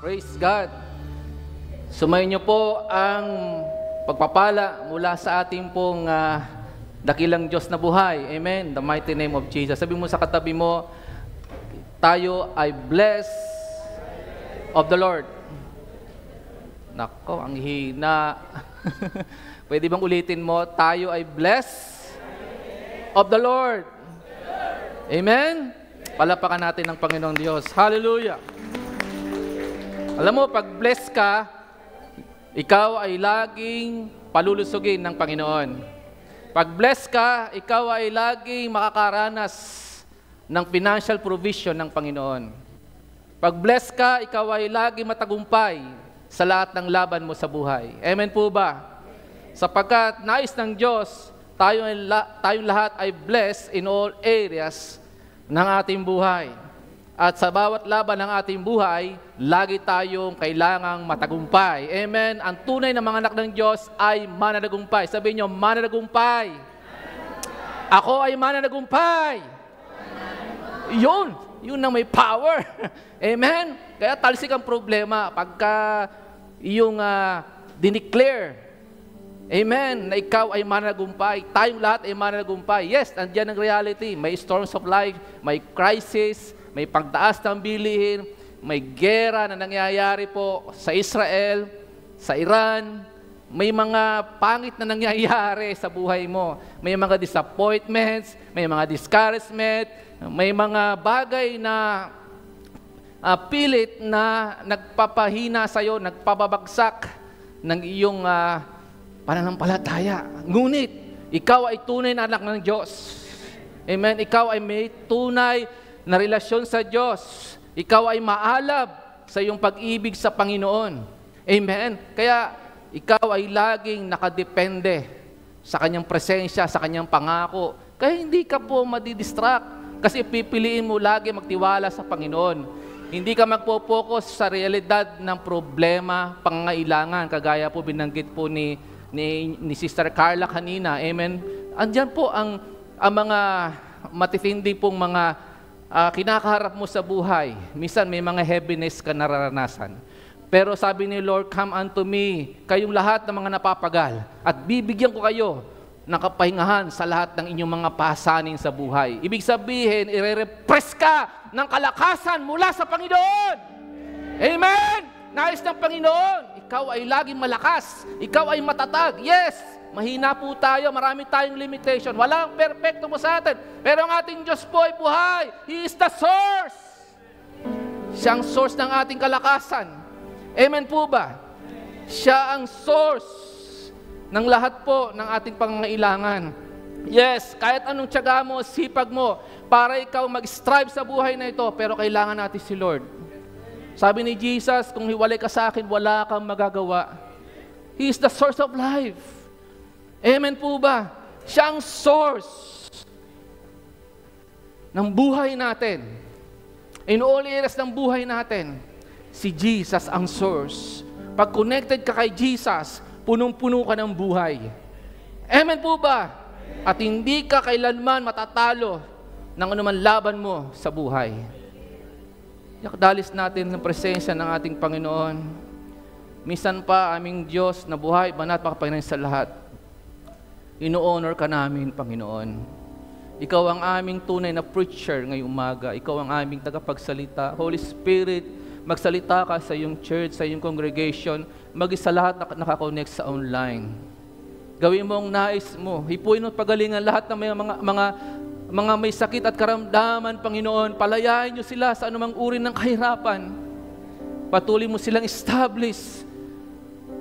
Praise God. Sumayin niyo po ang pagpapala mula sa ating pong dakilang Diyos na buhay. Amen. The mighty name of Jesus. Sabi mo sa katabi mo, tayo ay blessed of the Lord. Nako, ang hina. Pwede bang ulitin mo? Tayo ay blessed of the Lord. Amen. Palapakan natin ng Panginoong Diyos. Hallelujah. Alam mo, pag blessed ka, ikaw ay laging palulusugin ng Panginoon. Pag blessed ka, ikaw ay laging makakaranas ng financial provision ng Panginoon. Pag blessed ka, ikaw ay laging matagumpay sa lahat ng laban mo sa buhay. Amen po ba? Sapagkat nais ng Diyos, tayong lahat ay blessed in all areas ng ating buhay. At sa bawat laban ng ating buhay, lagi tayong kailangang matagumpay. Amen? Ang tunay na mga anak ng Diyos ay mananagumpay. Sabihin nyo, mananagumpay. Ako ay mananagumpay. Yun ang may power. Amen? Kaya talsik ang problema pagka yung dineclare. Amen, na ikaw ay mananagumpay. Tayong lahat ay mananagumpay. Yes, andyan ang reality. May storms of life, may crisis, may pagtaas ng bilihin, may gera na nangyayari po sa Israel, sa Iran. May mga pangit na nangyayari sa buhay mo. May mga disappointments, may mga discouragement, may mga bagay na pilit na nagpapahina sa'yo, nagpababagsak ng iyong pananampalataya. Ngunit, ikaw ay tunay na anak ng Diyos. Amen? Ikaw ay may tunay na relasyon sa Diyos. Ikaw ay maalab sa iyong pag-ibig sa Panginoon. Amen? Kaya, ikaw ay laging nakadepende sa Kanyang presensya, sa Kanyang pangako. Kaya hindi ka po madidistract kasi pipiliin mo lagi magtiwala sa Panginoon. Hindi ka magpo-focus sa realidad ng problema, pangangailangan, kagaya po binanggit po ni Sister Carla kanina. Amen. Andyan po ang mga matitindi pong mga kinakaharap mo sa buhay. Minsan may mga heaviness ka nararanasan. Pero sabi ni Lord, come unto me, kayong lahat ng mga napapagal, at bibigyan ko kayo ng kapahingahan sa lahat ng inyong mga pasanin sa buhay. Ibig sabihin, ire-repress ka ng kalakasan mula sa Panginoon. Amen! Nais ng Panginoon, ikaw ay laging malakas, ikaw ay matatag. Yes, mahina po tayo, marami tayong limitation. Walang perfecto mo sa atin. Pero ang ating Diyos po ay buhay. He is the source. Siya ang source ng ating kalakasan. Amen po ba? Siya ang source ng lahat po ng ating pangangailangan. Yes, kahit anong tiyaga mo, sipag mo, para ikaw mag-strive sa buhay na ito, pero kailangan natin si Lord. Sabi ni Jesus, kung hiwalay ka sa akin, wala kang magagawa. He is the source of life. Amen po ba? Siya ang source ng buhay natin. In all areas ng buhay natin, si Jesus ang source. Pag connected ka kay Jesus, punong-puno ka ng buhay. Amen po ba? At hindi ka kailanman matatalo ng anuman laban mo sa buhay. Yakdalis natin ng presensya ng ating Panginoon. Minsan pa aming Diyos na buhay, banat, makapangyarihan sa lahat. Ino-honor ka namin, Panginoon. Ikaw ang aming tunay na preacher ngayong umaga. Ikaw ang aming tagapagsalita. Holy Spirit, magsalita ka sa iyong church, sa iyong congregation, maging sa lahat na nakakonect sa online. Gawin mo ang nais mo. Hipuin mo pagalingan lahat ng mga may sakit at karamdaman, Panginoon. Palayain niyo sila sa anumang uri ng kahirapan. Patuloy mo silang establish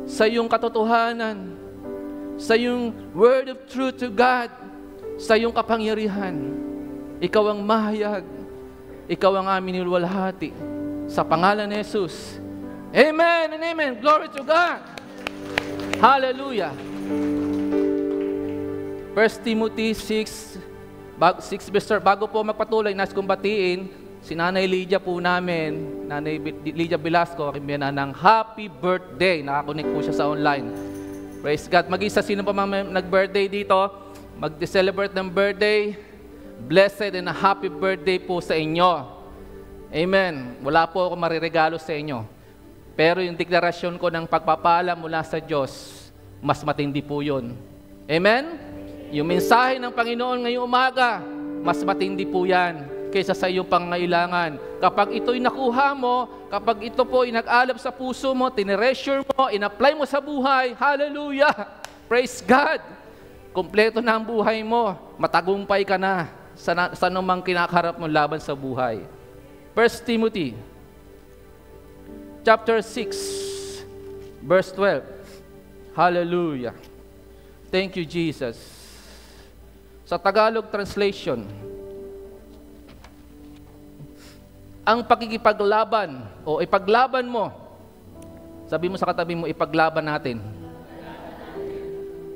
sa iyong katotohanan, sa iyong word of truth to God, sa iyong kapangyarihan. Ikaw ang mahayag. Ikaw ang aming nilwalhati. Sa pangalan ni Jesus. Amen and amen. Glory to God. Hallelujah. 1 Timothy 6 bago po magpatuloy, nais kong batiin si Nanay Lydia po namin, Nanay Lydia Velasco, aking biyanan ng happy birthday. Nakakonect po siya sa online. Praise God. Mag-isa sino pa mga nag-birthday dito, mag-celebrate ng birthday, blessed and a happy birthday po sa inyo. Amen. Wala po ako mariregalo sa inyo. Pero yung deklarasyon ko ng pagpapala mula sa Diyos, mas matindi po yun. Amen? Yung mensahe ng Panginoon ngayong umaga, mas matindi po yan kaysa sa iyong pangangailangan. Kapag ito'y nakuha mo, kapag ito po ay nag-alab sa puso mo, tinereasure mo, in-apply mo sa buhay, hallelujah! Praise God! Kompleto na ang buhay mo, matagumpay ka na sa anumang kinakaharap mo laban sa buhay. 1 Timothy chapter 6, verse 12. Hallelujah! Thank you, Jesus. Sa Tagalog translation, ang pakikipaglaban o ipaglaban mo, sabi mo sa katabi mo, ipaglaban natin.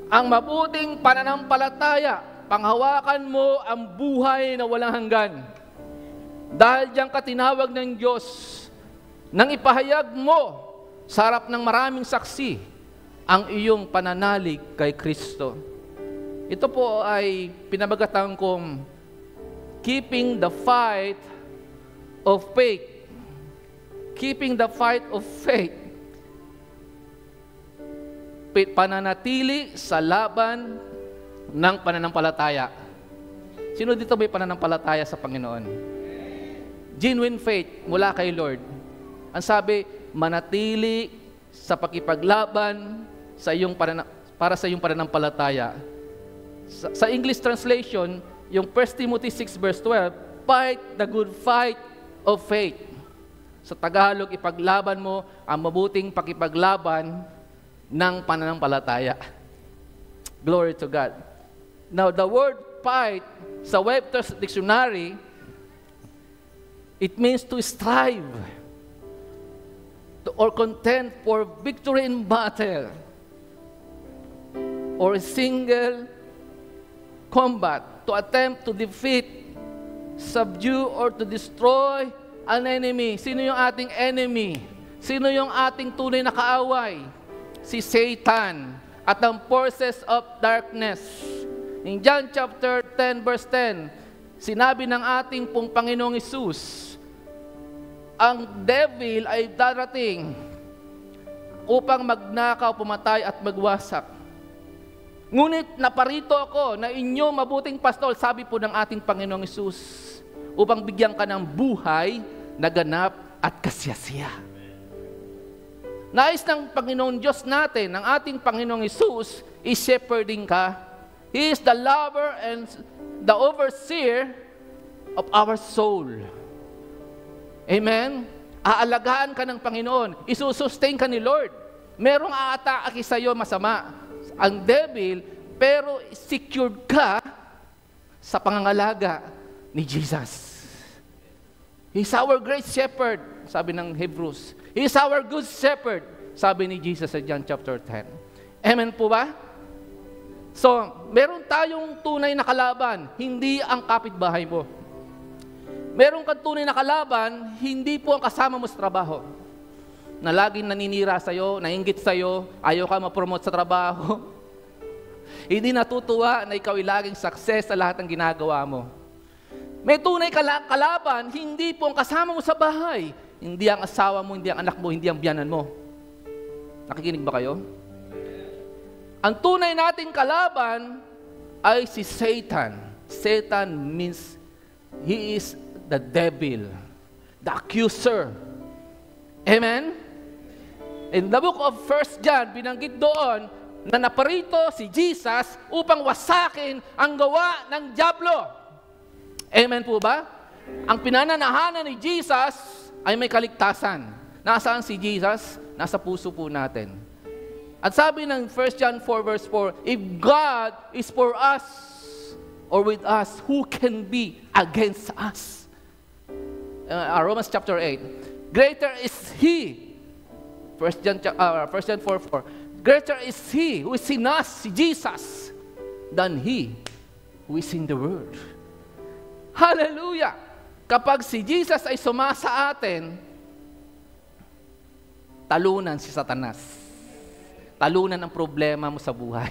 Ang mabuting pananampalataya, panghawakan mo ang buhay na walang hanggan. Dahil diyan ka tinawag ng Diyos, nang ipahayag mo sa harap ng maraming saksi ang iyong pananalig kay Kristo. Ito po ay pinabagatan kong keeping the fight of faith. Keeping the fight of faith. Pananatili sa laban ng pananampalataya. Sino dito may pananampalataya sa Panginoon? Genuine faith mula kay Lord. Ang sabi, manatili sa pakipaglaban sa para sa iyong pananampalataya. Sa English translation, yung 1 Timothy 6 verse 12, fight the good fight of faith. Sa Tagalog, ipaglaban mo ang mabuting pakipaglaban ng pananampalataya. Glory to God. Now, the word fight sa Webster's Dictionary, it means to strive or contend for victory in battle or single combat, to attempt to defeat, subdue, or to destroy an enemy. Sino yung ating enemy? Sino yung ating tunay na kaaway? Si Satan at ang forces of darkness. In John chapter 10 verse 10, sinabi ng ating pong Panginoong Hesus, ang devil ay darating upang magnakaw, pumatay at magwasak. Ngunit naparito ako na inyong mabuting pastol, sabi po ng ating Panginoong Hesus, upang bigyan ka ng buhay na ganap at kasyasya. Nais ng Panginoon Diyos natin, ng ating Panginoong Hesus, i-shepherding ka. He is the lover and the overseer of our soul. Amen? Aalagaan ka ng Panginoon. Isusustain ka ni Lord. Merong aatake sa iyo masama, ang devil, pero secured ka sa pangangalaga ni Jesus. He's our great shepherd, sabi ng Hebrews. He's our good shepherd, sabi ni Jesus sa John chapter 10. Amen po ba? So, meron tayong tunay na kalaban, hindi ang kapitbahay mo. Meron kang tunay na kalaban, hindi po ang kasama mo sa trabaho. Na laging naninira sa'yo, nainggit sa'yo, ayaw ka ma-promote sa trabaho. Hindi natutuwa na ikaw ay laging success sa lahat ng ginagawa mo. May tunay kalaban, hindi po ang kasama mo sa bahay. Hindi ang asawa mo, hindi ang anak mo, hindi ang biyanan mo. Nakikinig ba kayo? Ang tunay nating kalaban ay si Satan. Satan means he is the devil, the accuser. Amen? In the book of 1 John, binanggit doon na naparito si Jesus upang wasakin ang gawa ng dyablo. Amen po ba? Ang pinananahanan ni Jesus ay may kaligtasan. Nasaan si Jesus? Nasa puso po natin. At sabi ng 1 John 4 verse 4, if God is for us or with us, who can be against us? Romans chapter 8. Greater is He. 1 John 4:4. Greater is He who is in us, si Jesus, than he who is in the world. Hallelujah! Kapag si Jesus ay sumasa atin, talunan si Satanas. Talunan ang problema mo sa buhay.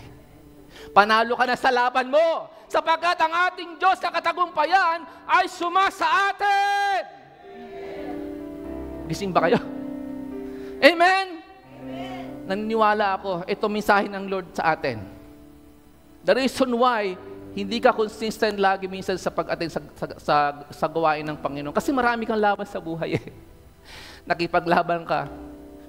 Panalo ka na sa laban mo, sapagkat ang ating Diyos na katagumpayan ay sumasa atin. Gising ba kayo? Amen? Naniniwala ako, ito mensahe ng Lord sa atin. The reason why hindi ka consistent lagi minsan sa pag-attend sa gawain ng Panginoon. Kasi marami kang laban sa buhay eh. Nakipaglaban ka.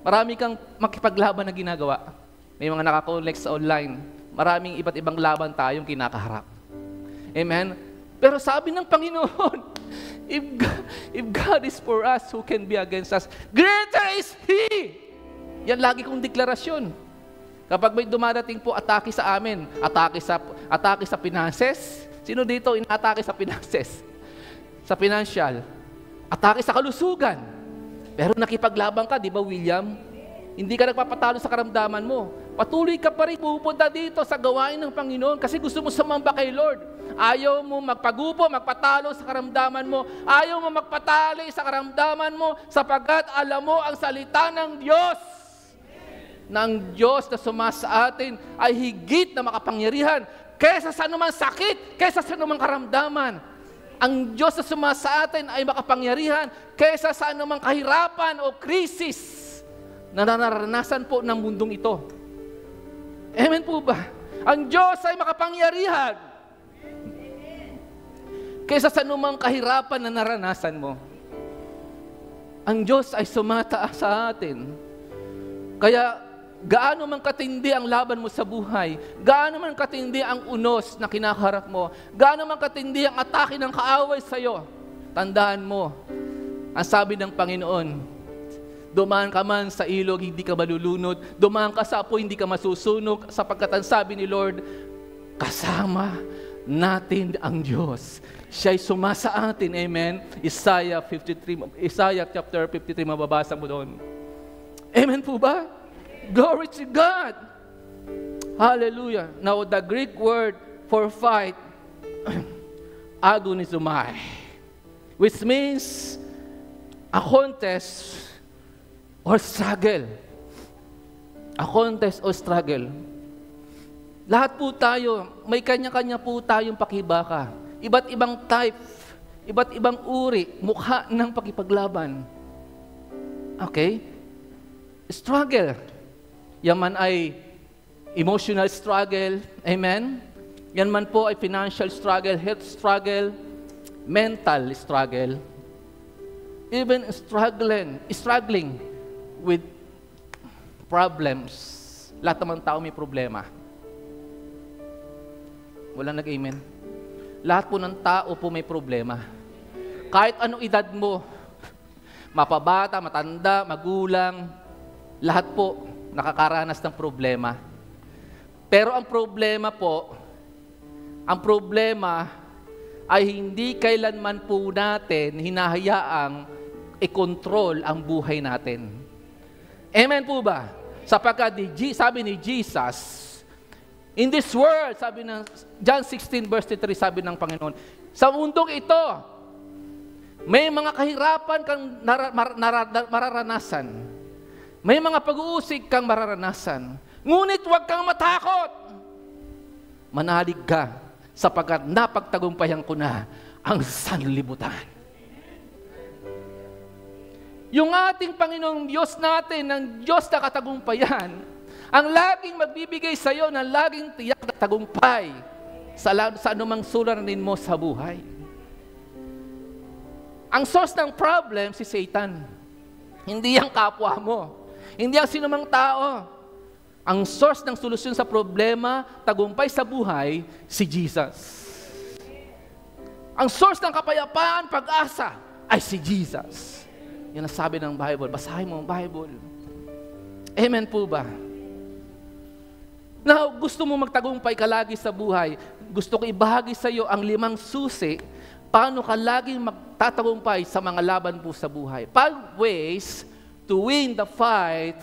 Marami kang makipaglaban na ginagawa. May mga nakakonect sa online. Maraming iba't ibang laban tayong kinakaharap. Amen? Pero sabi ng Panginoon, if God is for us, who can be against us? Greater is He! Yan lagi kong deklarasyon. Kapag may dumadating po atake sa amin, atake sa finances. Sino dito inaatake sa finances? Sa financial. Atake sa kalusugan. Pero nakipaglaban ka, di ba William? Hindi ka nagpapatalo sa karamdaman mo. Patuloy ka pa rin pupunta dito sa gawain ng Panginoon kasi gusto mo sumamba kay Lord. Ayaw mo magpagupo, magpatalo sa karamdaman mo. Ayaw mo magpatalo sa karamdaman mo sapagkat alam mo ang salita ng Diyos. Ng Diyos na sumasa atin ay higit na makapangyarihan kaysa sa anumang sakit, kaysa sa anumang karamdaman. Ang Diyos na sumasa atin ay makapangyarihan kaysa sa anumang kahirapan o krisis na nararanasan po ng mundong ito. Amen po ba? Ang Diyos ay makapangyarihan kaysa sa anumang kahirapan na naranasan mo. Ang Diyos ay sumataas sa atin. Kaya gaano man katindi ang laban mo sa buhay, gaano man katindi ang unos na kinakaharap mo, gaano man katindi ang atake ng kaaway sa iyo, tandaan mo, ang sabi ng Panginoon, dumaan ka man sa ilog, hindi ka malulunod, dumaan ka sa apoy, hindi ka masusunog, sapagkat ang sabi ni Lord, kasama natin ang Diyos. Siya'y sumasa atin, amen? Isaiah chapter 53, mababasa mo doon. Amen po ba? Glory to God. Hallelujah. Now, the Greek word for fight, agonizomai, which means a contest or struggle. A contest or struggle. Lahat po tayo, may kanya-kanya po tayong pakibaka. Iba't ibang type, iba't ibang uri, mukha ng pakipaglaban. Okay? Struggle. Yan man ay emotional struggle, amen? Yan man po ay financial struggle, health struggle, mental struggle, even struggling with problems. Lahat naman tao may problema. Walang nag-amen. Lahat po ng tao po may problema. Kahit anong edad mo, mapabata, matanda, magulang, lahat po nakakaranas ng problema. Pero ang problema ay hindi kailanman po natin hinahayaang i-control ang buhay natin. Amen po ba? Sapagkat sabi ni Jesus, in this world, sabi ng John 16 verse 3, sabi ng Panginoon, sa mundong ito, may mga kahirapan kang mararanasan. May mga pag-uusig kang mararanasan. Ngunit huwag kang matakot. Manalig ka sapagkat napagtagumpayan ko na ang sanlibutan. Yung ating Panginoong Diyos natin, ang Diyos na katagumpayan, ang laging magbibigay sa iyo ng laging tiyak na tagumpay sa anumang suliranin mo sa buhay. Ang source ng problem, si Satan. Hindi ang kapwa mo. Hindi ang sinumang tao. Ang source ng solusyon sa problema, tagumpay sa buhay, si Jesus. Ang source ng kapayapaan, pag-asa, ay si Jesus. Yan ang sabi ng Bible. Basahin mo ang Bible. Amen po ba? Now, gusto mo magtagumpay ka lagi sa buhay. Gusto ko ibahagi sa iyo ang 5 susi paano ka laging magtatagumpay sa mga laban po sa buhay. 5 ways to win the fight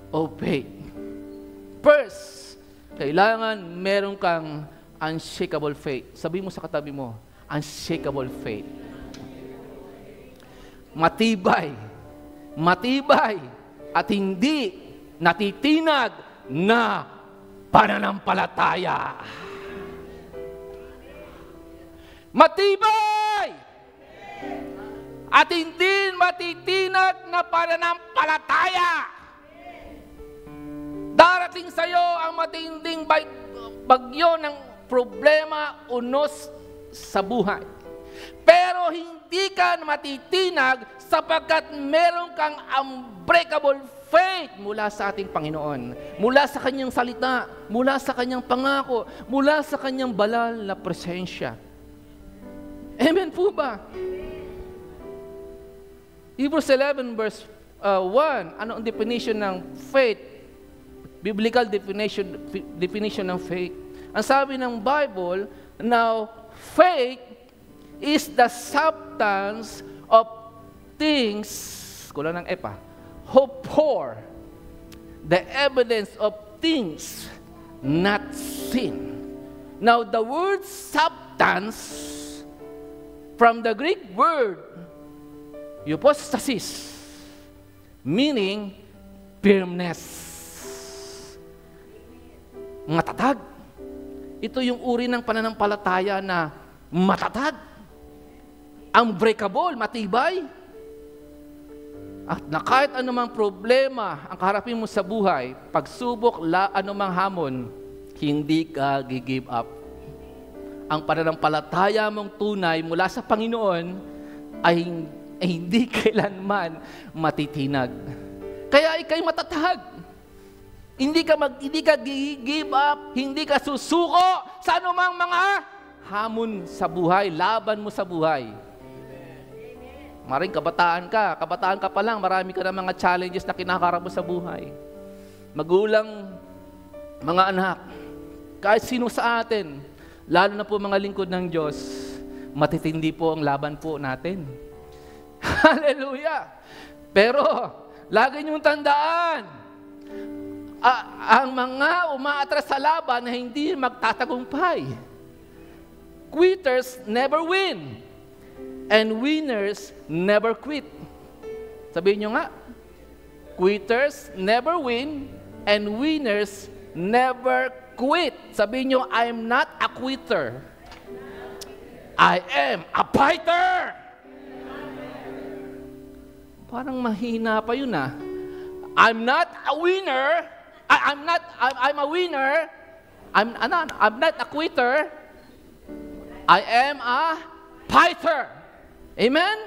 of faith. First, kailangan meron kang unshakable faith. Sabi mo sa katabi mo, unshakable faith. Matibay at hindi natitinag na pananampalataya. Matibay at hindi matitinag na pananampalataya. Darating sa iyo ang matinding bagyo ng problema, unos sa buhay. Pero hindi ka matitinag sapagkat meron kang unbreakable faith mula sa ating Panginoon, mula sa Kanyang salita, mula sa Kanyang pangako, mula sa Kanyang banal na presensya. Amen po ba? Hebrews 11 verse 1, ano ang definition ng faith? Biblical definition ng faith. Ang sabi ng Bible, now faith is the substance of things, kulang ng epa, hope for, the evidence of things not seen. Now the word substance, from the Greek word hypostasis, meaning firmness. Matatag. Ito yung uri ng pananampalataya na matatag. Unbreakable, matibay. At na kahit anumang problema ang kaharapin mo sa buhay, pagsubok, anumang hamon, hindi ka gi-give up. Ang pananampalataya mong tunay mula sa Panginoon ay hindi kailanman matitinag. Kaya ikay matatag. Hindi ka gi-give up, hindi ka susuko sa anumang mga hamon sa buhay, laban mo sa buhay. Maring kabataan ka pa lang, marami ka na mga challenges na kinakarap mo sa buhay. Magulang, mga anak, kahit sino sa atin, lalo na po mga lingkod ng Diyos, matitindi po ang laban po natin. Hallelujah! Pero, lagi niyong tandaan, ang mga umaatras sa laban na hindi magtatagumpay. Quitters never win. And winners never quit. Sabihin nyo nga, quitters never win, and winners never quit. Sabihin nyo, I'm not a quitter. I am a fighter. Parang mahina pa yun ah. I'm not a winner. I'm a winner. I'm not a quitter. I am a fighter. Amen?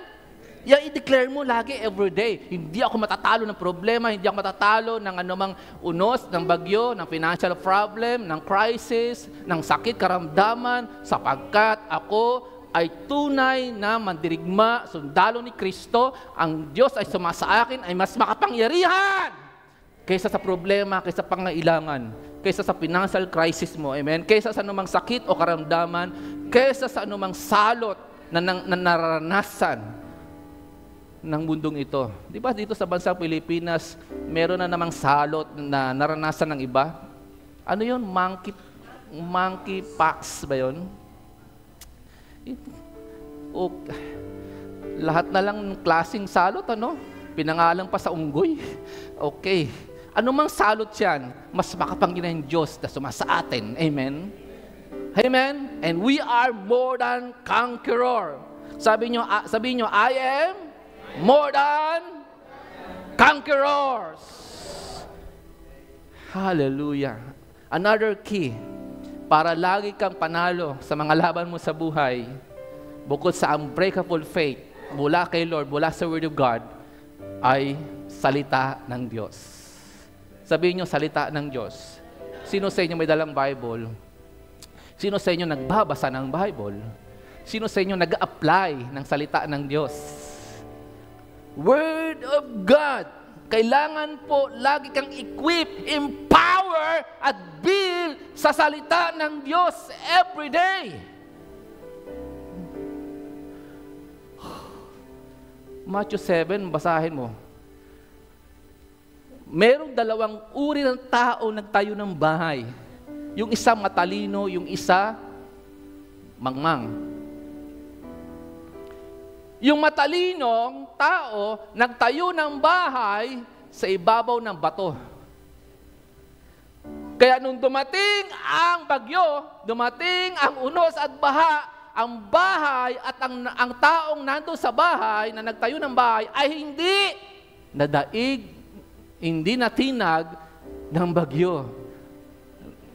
Yan i-declare mo lagi, everyday. Hindi ako matatalo ng problema, hindi ako matatalo ng anumang unos, ng bagyo, ng financial problem, ng crisis, ng sakit, karamdaman, sapagkat ako ay tunay na mandirigma, sundalo ni Kristo. Ang Diyos ay sumasa akin, ay mas makapangyarihan kaysa sa problema, kaysa pangailangan, kaysa sa financial crisis mo. Amen? Kaysa sa anumang sakit o karamdaman, kaysa sa anumang salot na nararanasan ng mundong ito. Di ba dito sa bansang Pilipinas, meron na namang salot na naranasan ng iba? Ano yun? Monkeypox ba yun? Lahat na lang ng klaseng salot, ano? Pinangalan pa sa unggoy. Okay. Ano mang salot yan, mas makapangyarihan ng Diyos na sumasa atin. Amen? Amen? And we are more than conqueror. Sabi nyo, I am more than conquerors. Hallelujah. Another key para lagi kang panalo sa mga laban mo sa buhay, bukod sa unbreakable faith mula kay Lord, mula sa Word of God, ay salita ng Diyos. Sabihin nyo, salita ng Diyos. Sino sa inyo may dalang Bible? Sino sa inyo nagbabasa ng Bible? Sino sa inyo nag-apply ng salita ng Diyos? Word of God. Kailangan po lagi kang equip, empower, at build sa salita ng Diyos every day. Matthew 7, basahin mo. Merong dalawang uri ng tao nagtayo ng bahay. Yung isa matalino, yung isa mangmang. Yung matalinong tao nagtayo ng bahay sa ibabaw ng bato. Kaya nung dumating ang bagyo, dumating ang unos at baha, ang bahay at ang taong nandun sa bahay, na nagtayo ng bahay, ay hindi nadaig, hindi natinag ng bagyo,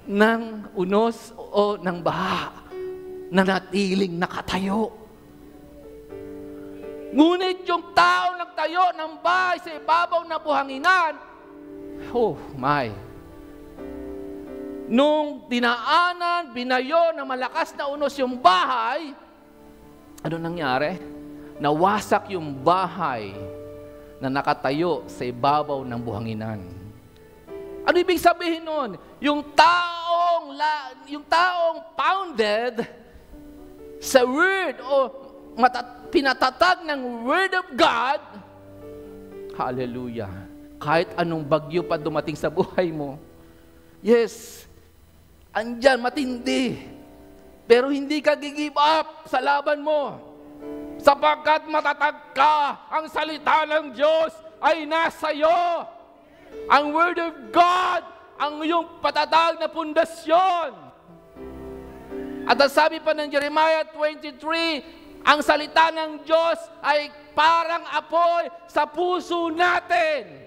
ng unos o ng baha, na natiling nakatayo. Ngunit yung taong nagtayo ng bahay sa ibabaw ng buhanginan, oh my, nung dinaanan, binayo ng malakas na unos yung bahay, ano nangyari? Nawasak yung bahay na nakatayo sa ibabaw ng buhanginan. Ano ibig sabihin nun? Yung taong founded sa word o pinatatag ng word of God, hallelujah, kahit anong bagyo pa dumating sa buhay mo, yes, andyan, matindi. Pero hindi ka give up sa laban mo. Sapagkat matatag ka, ang salita ng Diyos ay nasa iyo. Ang Word of God, ang iyong patatag na pundasyon. At ang sabi pa ng Jeremiah 23, ang salita ng Diyos ay parang apoy sa puso natin.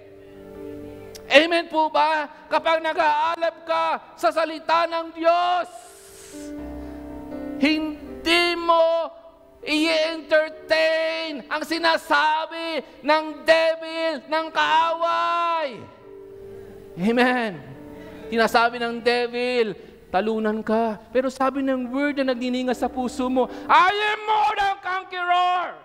Amen po ba? Kapag nag-aalab ka sa salita ng Diyos, hindi mo i-entertain ang sinasabi ng devil, ng kaaway. Amen. Sinasabi ng devil, talunan ka. Pero sabi ng word na nagnininga sa puso mo, I am more than conqueror.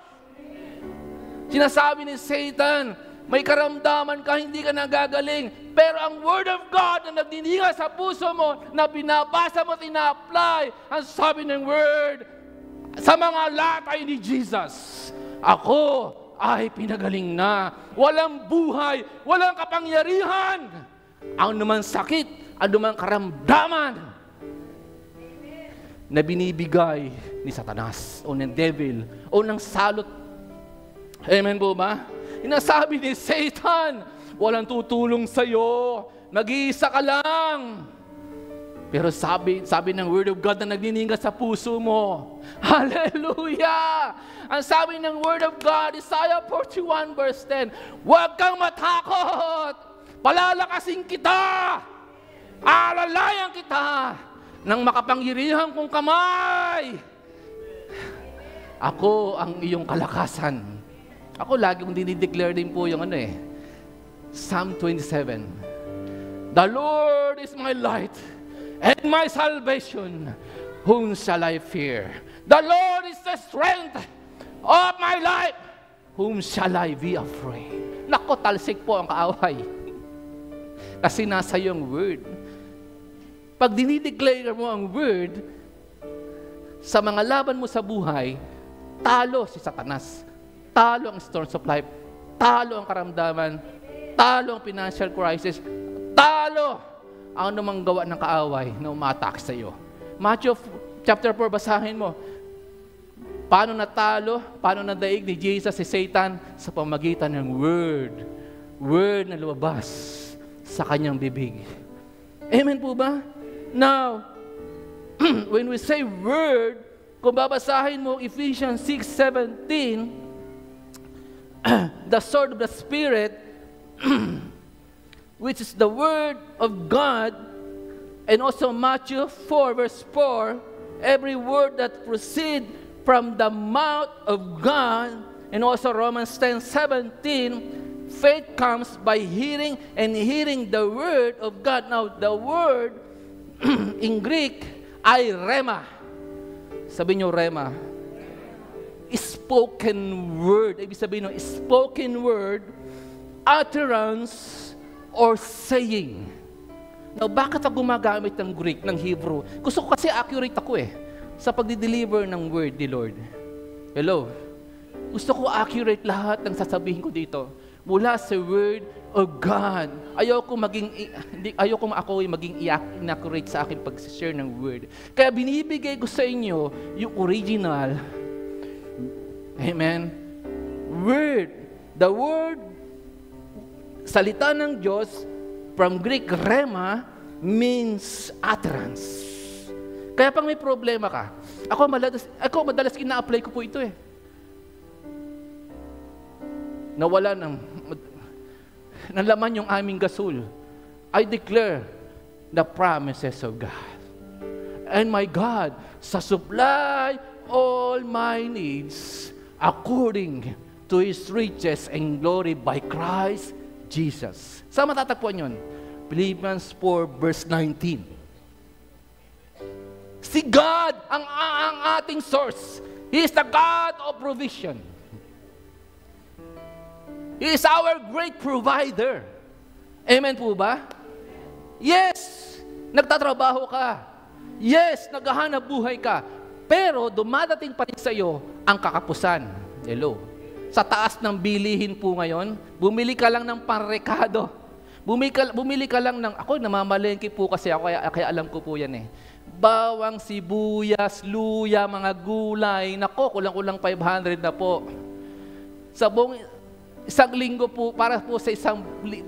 Sinasabi ni Satan, may karamdaman ka, hindi ka nagagaling. Pero ang Word of God na nagnininga sa puso mo, na binabasa mo at ina-apply, ang sabi ng Word, sa mga latay ni Jesus, ako ay pinagaling na. Walang buhay, walang kapangyarihan. Ang naman sakit, ang naman karamdaman na binibigay ni Satanas o ng devil o ng salot. Amen po ba? Inasabi ni Satan, walang tutulong sa'yo, mag-iisa ka lang. Pero sabi ng Word of God na nagnininga sa puso mo, hallelujah! Ang sabi ng Word of God, Isaiah 41 verse 10, huwag kang matakot, palalakasin kita, alalayan kita ng makapangyarihan kong kamay. Ako ang iyong kalakasan. Ako lagi kong dinideclare din po yung Psalm 27. The Lord is my light and my salvation. Whom shall I fear? The Lord is the strength of my life. Whom shall I be afraid? Nako, talsik po ang kaaway. Kasi nasa yung word. Pag dinideclare mo ang word, sa mga laban mo sa buhay, talo si Satanas. Talo ang storms of life, talo ang karamdaman, talo ang financial crisis, talo ang namang gawa ng kaaway na umatak sa iyo. Matthew chapter 4, basahin mo. Paano natalo, paano nadaig ni Jesus si Satan sa pamagitan ng word na lumabas sa kanyang bibig. Amen po ba? Now, when we say word, kung babasahin mo Ephesians 6:17, the sword of the Spirit, which is the Word of God, and also Matthew 4 verse 4, every word that proceeds from the mouth of God, and also Romans 10:17, faith comes by hearing, and hearing the Word of God. Now, the word in Greek ay rema. Sabi niyo rema. Spoken word. Ibig sabihin ng spoken word, utterance, or saying. Now, bakit ako gumagamit ng Greek, ng Hebrew? Gusto ko kasi accurate ako sa pagdi-deliver ng word ni Lord. Hello? Gusto ko accurate lahat ng sasabihin ko dito. Mula sa word of God. Ayoko ako maging inaccurate sa akin pag-share ng word. Kaya binibigay ko sa inyo yung original. Amen? Word. The word, salita ng Diyos, from Greek rema, means utterance. Kaya pag may problema ka, ako madalas ina-apply ko po ito eh. Nawala ng laman yung aming gasol. I declare the promises of God. And my God shall supply all my needs according to His riches and glory by Christ Jesus. Saan matatagpuan yun? Philippians 4 verse 19. Si God ang ating source. He is the God of provision. He is our great provider. Amen po ba? Yes, nagtatrabaho ka. Yes, naghahanap buhay ka. Pero dumadating pa rin sa iyo ang kakapusan. Hello. Sa taas ng bilihin po ngayon, bumili ka lang ng panrekado. Bumili ka lang ng, ako namamalengke po kasi ako, kaya alam ko po yan eh. Bawang, sibuyas, luya, mga gulay, nako, kulang-kulang 500 na po. Sa buong isang linggo po, para po sa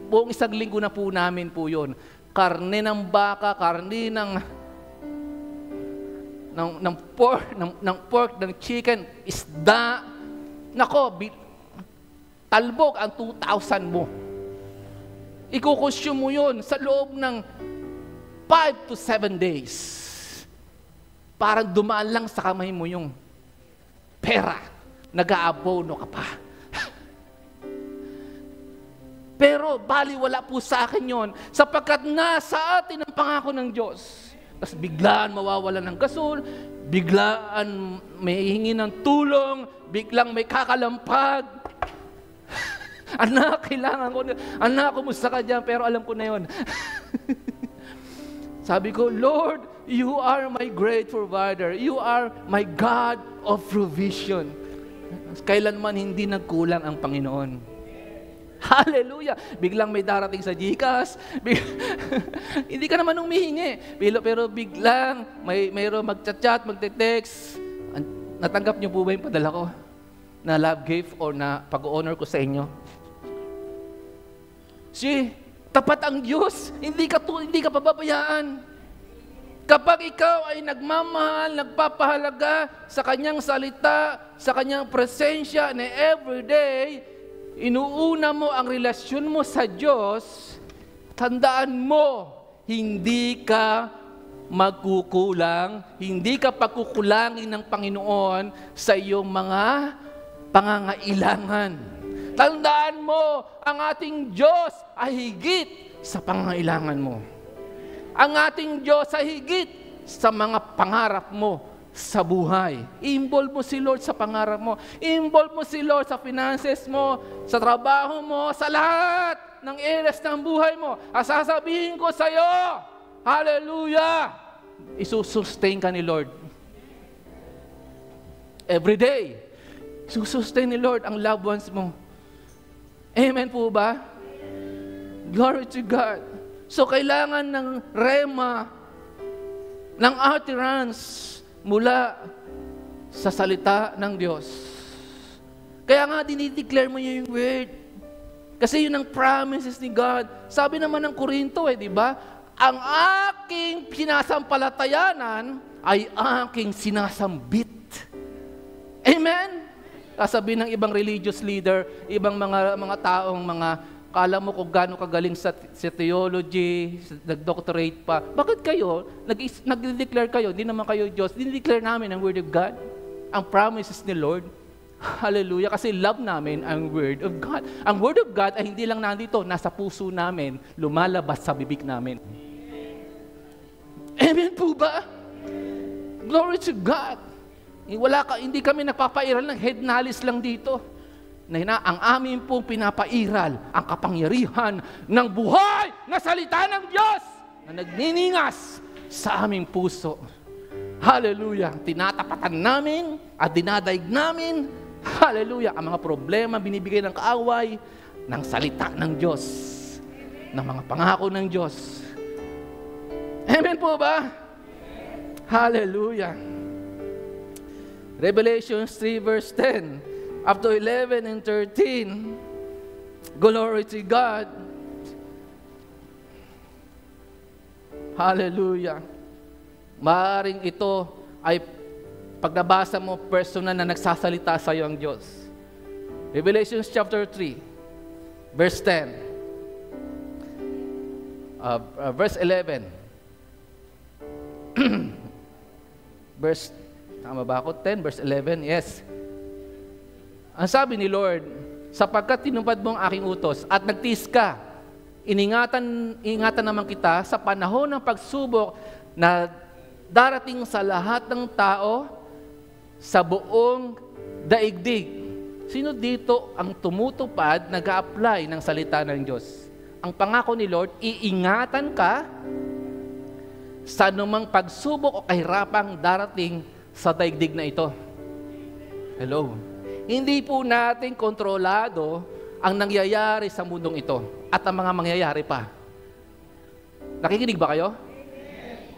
buong isang linggo na po namin po yun. Karne ng baka, karne ng pork, ng chicken, isda. Nako, talbog ang 2,000 mo. Ikukonsume mo yun sa loob ng 5 to 7 days. Parang dumaan lang sa kamay mo yung pera. Nag-aabono ka pa. Pero baliwala po sa akin yon, sapagkat nasa atin ang pangako ng Diyos. Tapos biglaan mawawalan ng gasol, biglaan may hihingi ng tulong, biglang may kakalampag. Anak, kailangan ko. Anak, kumusta ka dyan? Pero alam ko na yun. Sabi ko, Lord, You are my great provider. You are my God of provision. Kailanman hindi nagkulang ang Panginoon. Hallelujah! Biglang may darating sa GCash. Hindi ka naman humihingi. Pero biglang mayroon mag-chat, magte-text. Natanggap niyo po ba yung padala ko? Na love gift or na pag-honor ko sa inyo? Tapat ang Diyos. Hindi ka pababayaan. Kapag ikaw ay nagmamahal, nagpapahalaga sa Kanyang salita, sa Kanyang presensya na everyday, inuuna mo ang relasyon mo sa Diyos, tandaan mo, hindi ka magkukulang, hindi ka pagkukulangin ng Panginoon sa iyong mga pangangailangan. Tandaan mo, ang ating Diyos ay higit sa pangangailangan mo. Ang ating Diyos ay higit sa mga pangarap mo sa buhay. I-involve mo si Lord sa pangarap mo. I-involve mo si Lord sa finances mo, sa trabaho mo, sa lahat ng areas ng buhay mo. At sasabihin ko sa iyo, hallelujah! Isusustain ka ni Lord. Every day, isusustain ni Lord ang loved ones mo. Amen po ba? Glory to God. So, kailangan ng rema, ng utterance mula sa salita ng Diyos. Kaya nga, dinideclare mo yung word. Kasi yun ang promises ni God. Sabi naman ng Korinto, di ba? Ang aking sinasampalatayanan ay aking sinasambit. Amen? Sasabihin ng ibang religious leader, ibang mga taong kala mo kung gaano kagaling sa theology, nag-doctorate pa. Bakit kayo, nag-declare kayo, hindi naman kayo Diyos, dinideclare namin ang Word of God, ang promises ni Lord. Hallelujah, kasi love namin ang Word of God. Ang Word of God ay hindi lang nandito, nasa puso namin, lumalabas sa bibig namin. Amen po ba? Glory to God. Hindi kami nagpapairal ng head knowledge lang dito. Ang amin pong pinapairal ang kapangyarihan ng buhay na salita ng Diyos na nagniningas sa aming puso. Hallelujah! Tinatapatan namin at dinadaig namin, hallelujah, ang mga problema binibigay ng kaaway ng salita ng Diyos, ng mga pangako ng Diyos. Amen po ba? Hallelujah! Revelation 3 verse 10 up to 11 and 13. Glory to God. Hallelujah. Maaaring ito ay pag nabasa mo, personal na nagsasalita sa iyo ang Diyos. Revelation chapter 3, verse 10. Verse 11. Tama ba ako? 10, verse 11, yes. Ang sabi ni Lord, sapagkat tinupad mo ang aking utos at nagtiis ka, ingatan naman kita sa panahon ng pagsubok na darating sa lahat ng tao sa buong daigdig. Sino dito ang tumutupad, nag-a-apply ng salita ng Diyos? Ang pangako ni Lord, iingatan ka sa anumang pagsubok o kahirapang darating sa daigdig na ito. Hello? Hindi po natin kontrolado ang nangyayari sa mundong ito at ang mga mangyayari pa. Nakikinig ba kayo?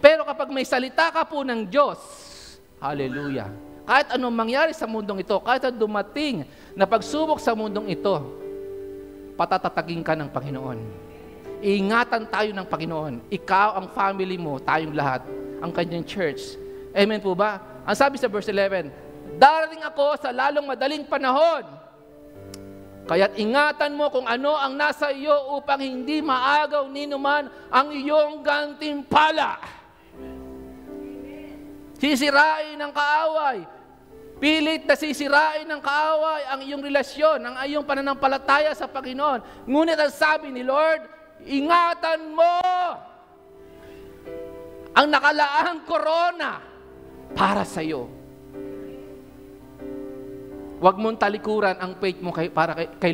Pero kapag may salita ka po ng Diyos, hallelujah, kahit anong mangyari sa mundong ito, kahit anong dumating na pagsubok sa mundong ito, patatatagin ka ng Panginoon. Iingatan tayo ng Panginoon. Ikaw, ang family mo, tayong lahat, ang kanyang church. Amen po ba? Ang sabi sa verse 11, darating ako sa lalong madaling panahon. Kaya't ingatan mo kung ano ang nasa iyo upang hindi maagaw ninuman ang iyong gantimpala. Sisirain ng kaaway. Pilit na sisirain ng kaaway ang iyong relasyon, ang iyong pananampalataya sa Panginoon. Ngunit ang sabi ni Lord, ingatan mo ang nakalaang korona para sa iyo. Huwag mong talikuran ang faith mo kay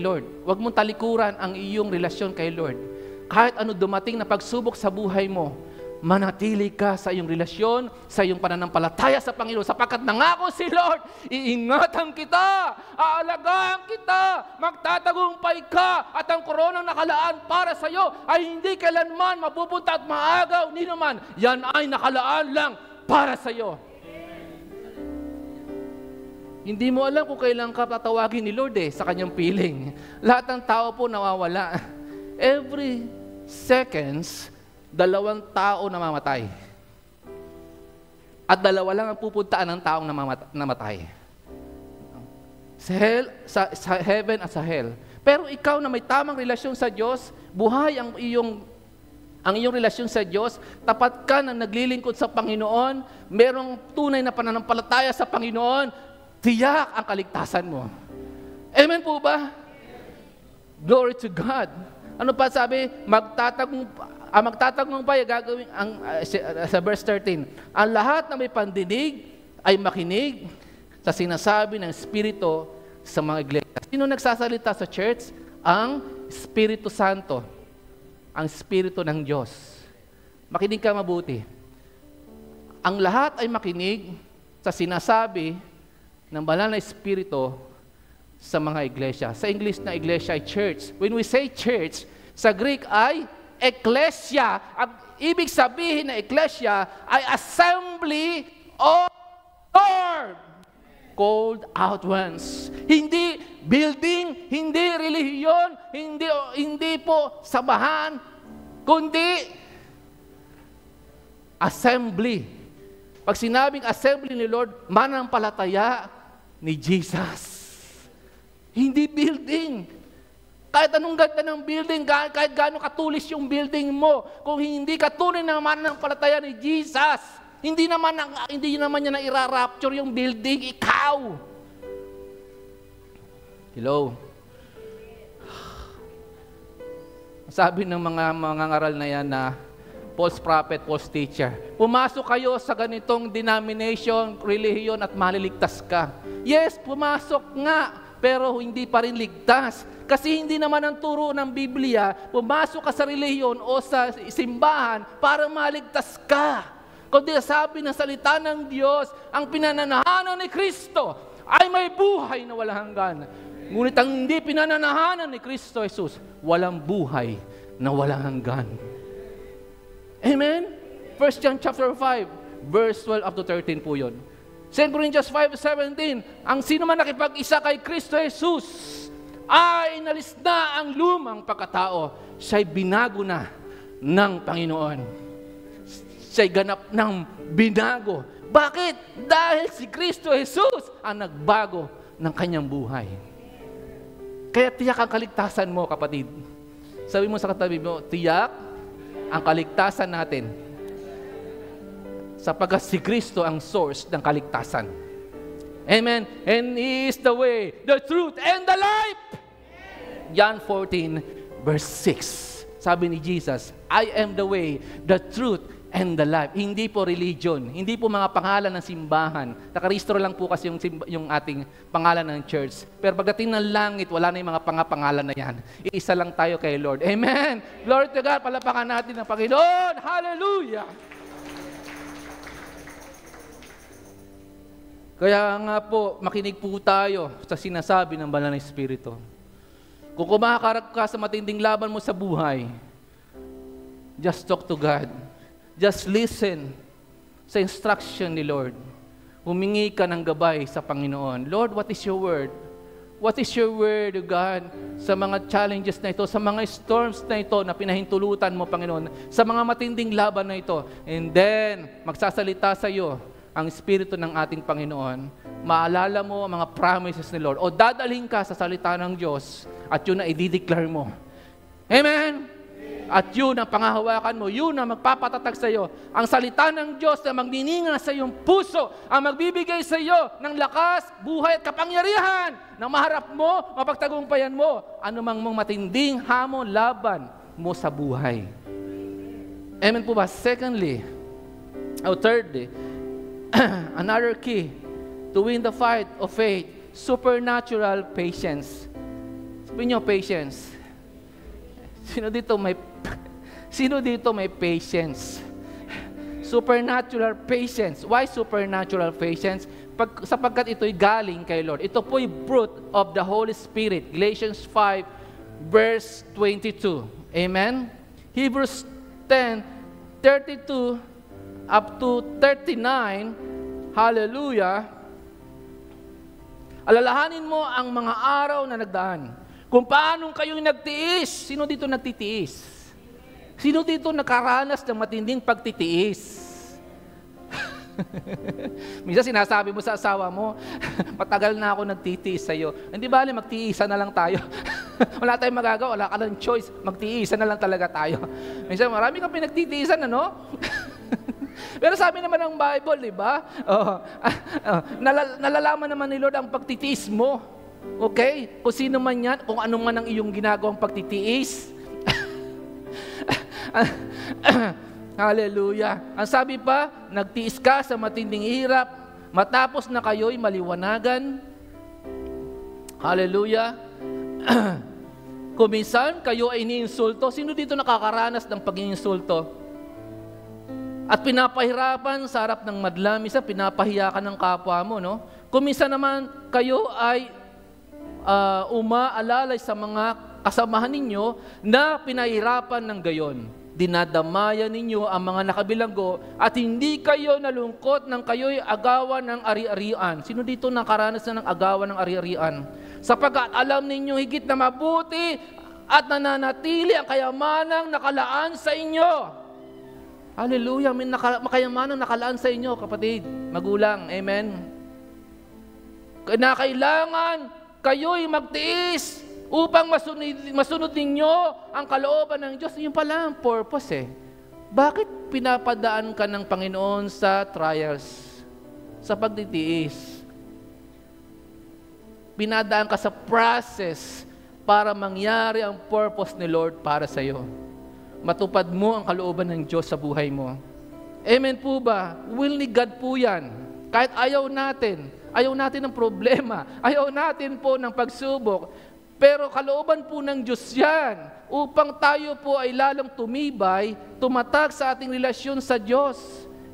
Lord. Huwag mong talikuran ang iyong relasyon kay Lord. Kahit ano dumating na pagsubok sa buhay mo, manatili ka sa iyong relasyon, sa iyong pananampalataya sa Panginoon, sapagkat nangako si Lord, iingatan kita, aalagaan kita, magtatagumpay ka, at ang koronang nakalaan para sa iyo ay hindi kailanman mapupunta at maagaw ni naman. Yan ay nakalaan lang para sa iyo. Hindi mo alam kung kailan ka tatawagin ni Lord sa kanyang piling. Lahat ng tao po nawawala. Every seconds, 2 tao namamatay. At 2 lang ang pupuntaan ng taong namatay. Sa heaven at sa hell. Pero ikaw na may tamang relasyon sa Diyos, buhay ang iyong relasyon sa Diyos, tapat ka na naglilingkod sa Panginoon, merong tunay na pananampalataya sa Panginoon, tiyak ang kaligtasan mo. Amen po ba? Glory to God. Ano pa sabi? Magtatagumpay gagawin sa verse 13. Ang lahat na may pandinig ay makinig sa sinasabi ng Espiritu sa mga iglesia. Sino nagsasalita sa church? Ang Espiritu Santo. Ang Espiritu ng Diyos. Makinig ka mabuti. Ang lahat ay makinig sa sinasabi ng banal na Espiritu sa mga iglesia. Sa English na iglesia ay church. When we say church, sa Greek ay ecclesia. Ang ibig sabihin na ecclesia ay assembly of Lord, called out ones. Hindi building, hindi relihiyon, hindi po sabahan, kundi assembly. Pag sinabing assembly ni Lord, mananampalataya ni Jesus. Hindi building. Kahit anong ganda ng building, kahit gaano katulis yung building mo, kung hindi ka tunay na mananampalataya ni Jesus, hindi naman niya na ira-rapture yung building, ikaw. Hello? Sabi ng mga ngaral na yan na false prophet, false teacher, pumasok kayo sa ganitong denomination, relihiyon at maliligtas ka. Yes, pumasok nga, pero hindi pa rin ligtas. Kasi hindi naman ang turo ng Biblia, pumasok ka sa relihiyon o sa simbahan para maligtas ka. Kundi sabi ng salita ng Diyos, ang pinananahanan ni Kristo ay may buhay na walang hanggan. Ngunit ang hindi pinananahanan ni Kristo Jesus, walang buhay na walang hanggan. Amen? 1 John chapter 5, verse 12 up to 13 po yun. 2 Corinthians 5:17, ang sino man nakipag-isa kay Kristo Jesus, ay inalis na ang lumang pagkatao, siya'y binago na ng Panginoon. siya'y ganap ng binago. Bakit? Dahil si Kristo Jesus ang nagbago ng kanyang buhay. Kaya tiyak ang kaligtasan mo, kapatid. Sabi mo sa katabi mo, tiyak ang kaligtasan natin. Sapagkat si Kristo ang source ng kaligtasan. Amen. And He is the way, the truth, and the life. John 14, verse 6. Sabi ni Jesus, I am the way, the truth, and the life. Hindi po religion. Hindi po mga pangalan ng simbahan. Nakarehistro lang po kasi yung ating pangalan ng church. Pero pagdating ng langit, wala na yung mga pangalan na yan. Iisa lang tayo kay Lord. Amen. Glory to God. Palapakan natin ang Panginoon. Hallelujah. Kaya nga po, makinig po tayo sa sinasabi ng Banal na Espiritu. Kung kumakarap ka sa matinding laban mo sa buhay, just talk to God. Just listen sa instruction ni Lord. Humingi ka ng gabay sa Panginoon. Lord, what is your word? What is your word, God, sa mga challenges na ito, sa mga storms na ito na pinahintulutan mo, Panginoon, sa mga matinding laban na ito. And then, magsasalita sa iyo ang Espiritu ng ating Panginoon. Maalala mo ang mga promises ni Lord. O dadalhin ka sa salita ng Diyos at yun na i-declare mo. Amen? At yun ang pangahawakan mo, yun ang magpapatatag sa iyo. Ang salita ng Diyos na magnininga sa iyong puso, ang magbibigay sa iyo ng lakas, buhay at kapangyarihan na maharap mo, mapagtagumpayan mo, anumang mong matinding hamon, laban mo sa buhay. Amen po ba? Secondly, or thirdly, another key to win the fight of faith, supernatural patience. Sabihin niyo, patience. Sino dito may patience? Supernatural patience. Why supernatural patience? Sapagkat ito'y galing kay Lord. Ito po'y fruit of the Holy Spirit. Galatians 5, verse 22. Amen? Hebrews 10, 32 up to 39. Hallelujah. Alalahanin mo ang mga araw na nagdaan. Kung paano kayong nagtiis. Sino dito nagtitiis? Sino dito nakaranas ng matinding pagtitiis? Minsan sinasabi mo sa asawa mo, matagal na ako nagtitiis sa'yo. Hindi bale, magtiisan na lang tayo. Wala tayong magagawa, wala ka lang choice. Magtiisan na lang talaga tayo. Minsan marami kang pinagtitiisan, ano? Pero sabi naman ng Bible, di ba? Nalalaman naman ni Lord ang pagtitiis mo. Okay? Kung sino man yan, kung ano man ang iyong ginagawang pagtitiis. Hallelujah. Ang sabi pa, nagtiis ka sa matinding hirap, matapos na kayo'y maliwanagan. Hallelujah. Kung minsan kayo ay iniinsulto, sino dito nakakaranas ng pag-iinsulto? At pinapahirapan sa harap ng madla, minsan pinapahiya ka ng kapwa mo, no? Kung minsan naman kayo ay umaalalay sa mga kasamahan ninyo na pinahirapan ng gayon. Dinadamayan ninyo ang mga nakabilanggo at hindi kayo nalungkot nang kayo'y agawan ng ari-arian. Sino dito nakaranas na ng agawan ng ari-arian? Sapagkat alam ninyo higit na mabuti at nananatili ang kayamanang nakalaan sa inyo. Hallelujah! May makayamanang nakalaan sa inyo, kapatid, magulang. Amen? Kailangan kayo'y magtiis upang masunod ninyo ang kalooban ng Diyos. Yun pala ang purpose eh. Bakit pinapadaan ka ng Panginoon sa trials? Sa pagtitiis. Pinadaan ka sa process para mangyari ang purpose ni Lord para sa iyo. Matupad mo ang kalooban ng Diyos sa buhay mo. Amen po ba? Will ni God po yan. Kahit ayaw natin ng problema, ayaw natin po ng pagsubok, pero kalooban po ng Diyos yan upang tayo po ay lalong tumibay, tumatag sa ating relasyon sa Diyos.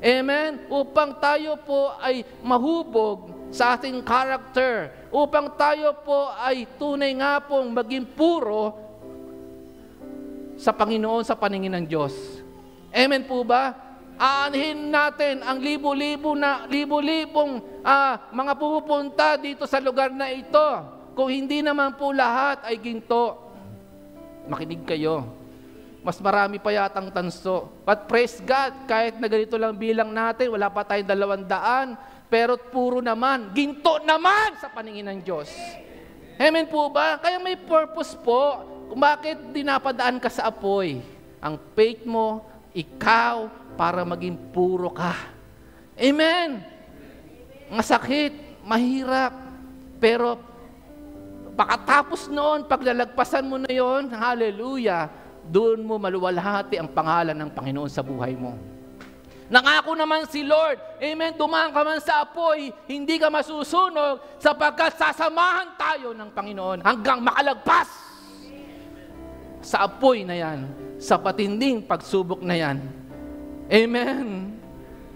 Amen? Upang tayo po ay mahubog sa ating character, upang tayo po ay tunay nga pong maging puro sa Panginoon sa paningin ng Diyos. Amen po ba? Aanhin natin ang libo-libong mga pumupunta dito sa lugar na ito. Kung hindi naman po lahat ay ginto. Makinig kayo. mas marami pa yatang tanso. But praise God, kahit na ganito lang bilang natin, wala pa tayong 200, pero puro naman, ginto naman sa paningin ng Diyos. Amen po ba? Kaya may purpose po kung bakit dinapadaan ka sa apoy. Ang faith mo, ikaw, para maging puro ka. Amen! Masakit, mahirap, pero pagkatapos noon, paglalagpasan mo na yon, hallelujah, doon mo maluwalhati ang pangalan ng Panginoon sa buhay mo. Nangako naman si Lord, amen, dumaan ka man sa apoy, hindi ka masusunog sapagkat sasamahan tayo ng Panginoon hanggang makalagpas sa apoy na yan, sa patinding pagsubok na yan. Amen.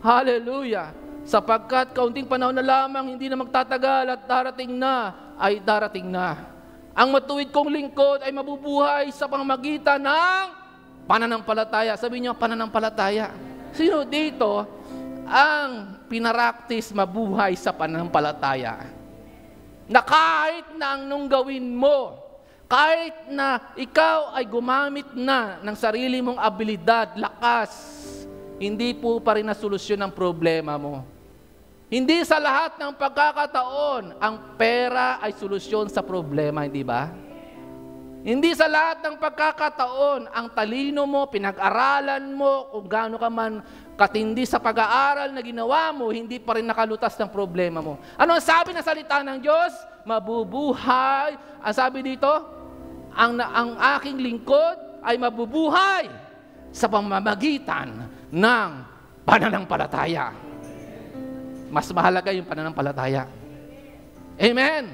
Hallelujah. Sapagkat kaunting panahon na lamang, hindi na magtatagal at darating na ay darating na. Ang matuwid kong lingkod ay mabubuhay sa pamamagitan ng pananampalataya. Sabi niyo, pananampalataya. Sino dito ang pinaraktis mabuhay sa pananampalataya? Na kahit na anong gawin mo, kahit na ikaw ay gumamit na ng sarili mong abilidad, lakas, hindi po pa rin na solusyon ang problema mo. Hindi sa lahat ng pagkakataon, ang pera ay solusyon sa problema, hindi ba? Hindi sa lahat ng pagkakataon, ang talino mo, pinag-aralan mo, kung gaano ka man katindi sa pag-aaral na ginawa mo, hindi pa rin nakalutas ng problema mo. Ano ang sabi ng salita ng Diyos? Mabubuhay. Ang sabi dito, ang aking lingkod ay mabubuhay sa pamamagitan ng pananampalataya. Mas mahalaga yung pananampalataya. Amen.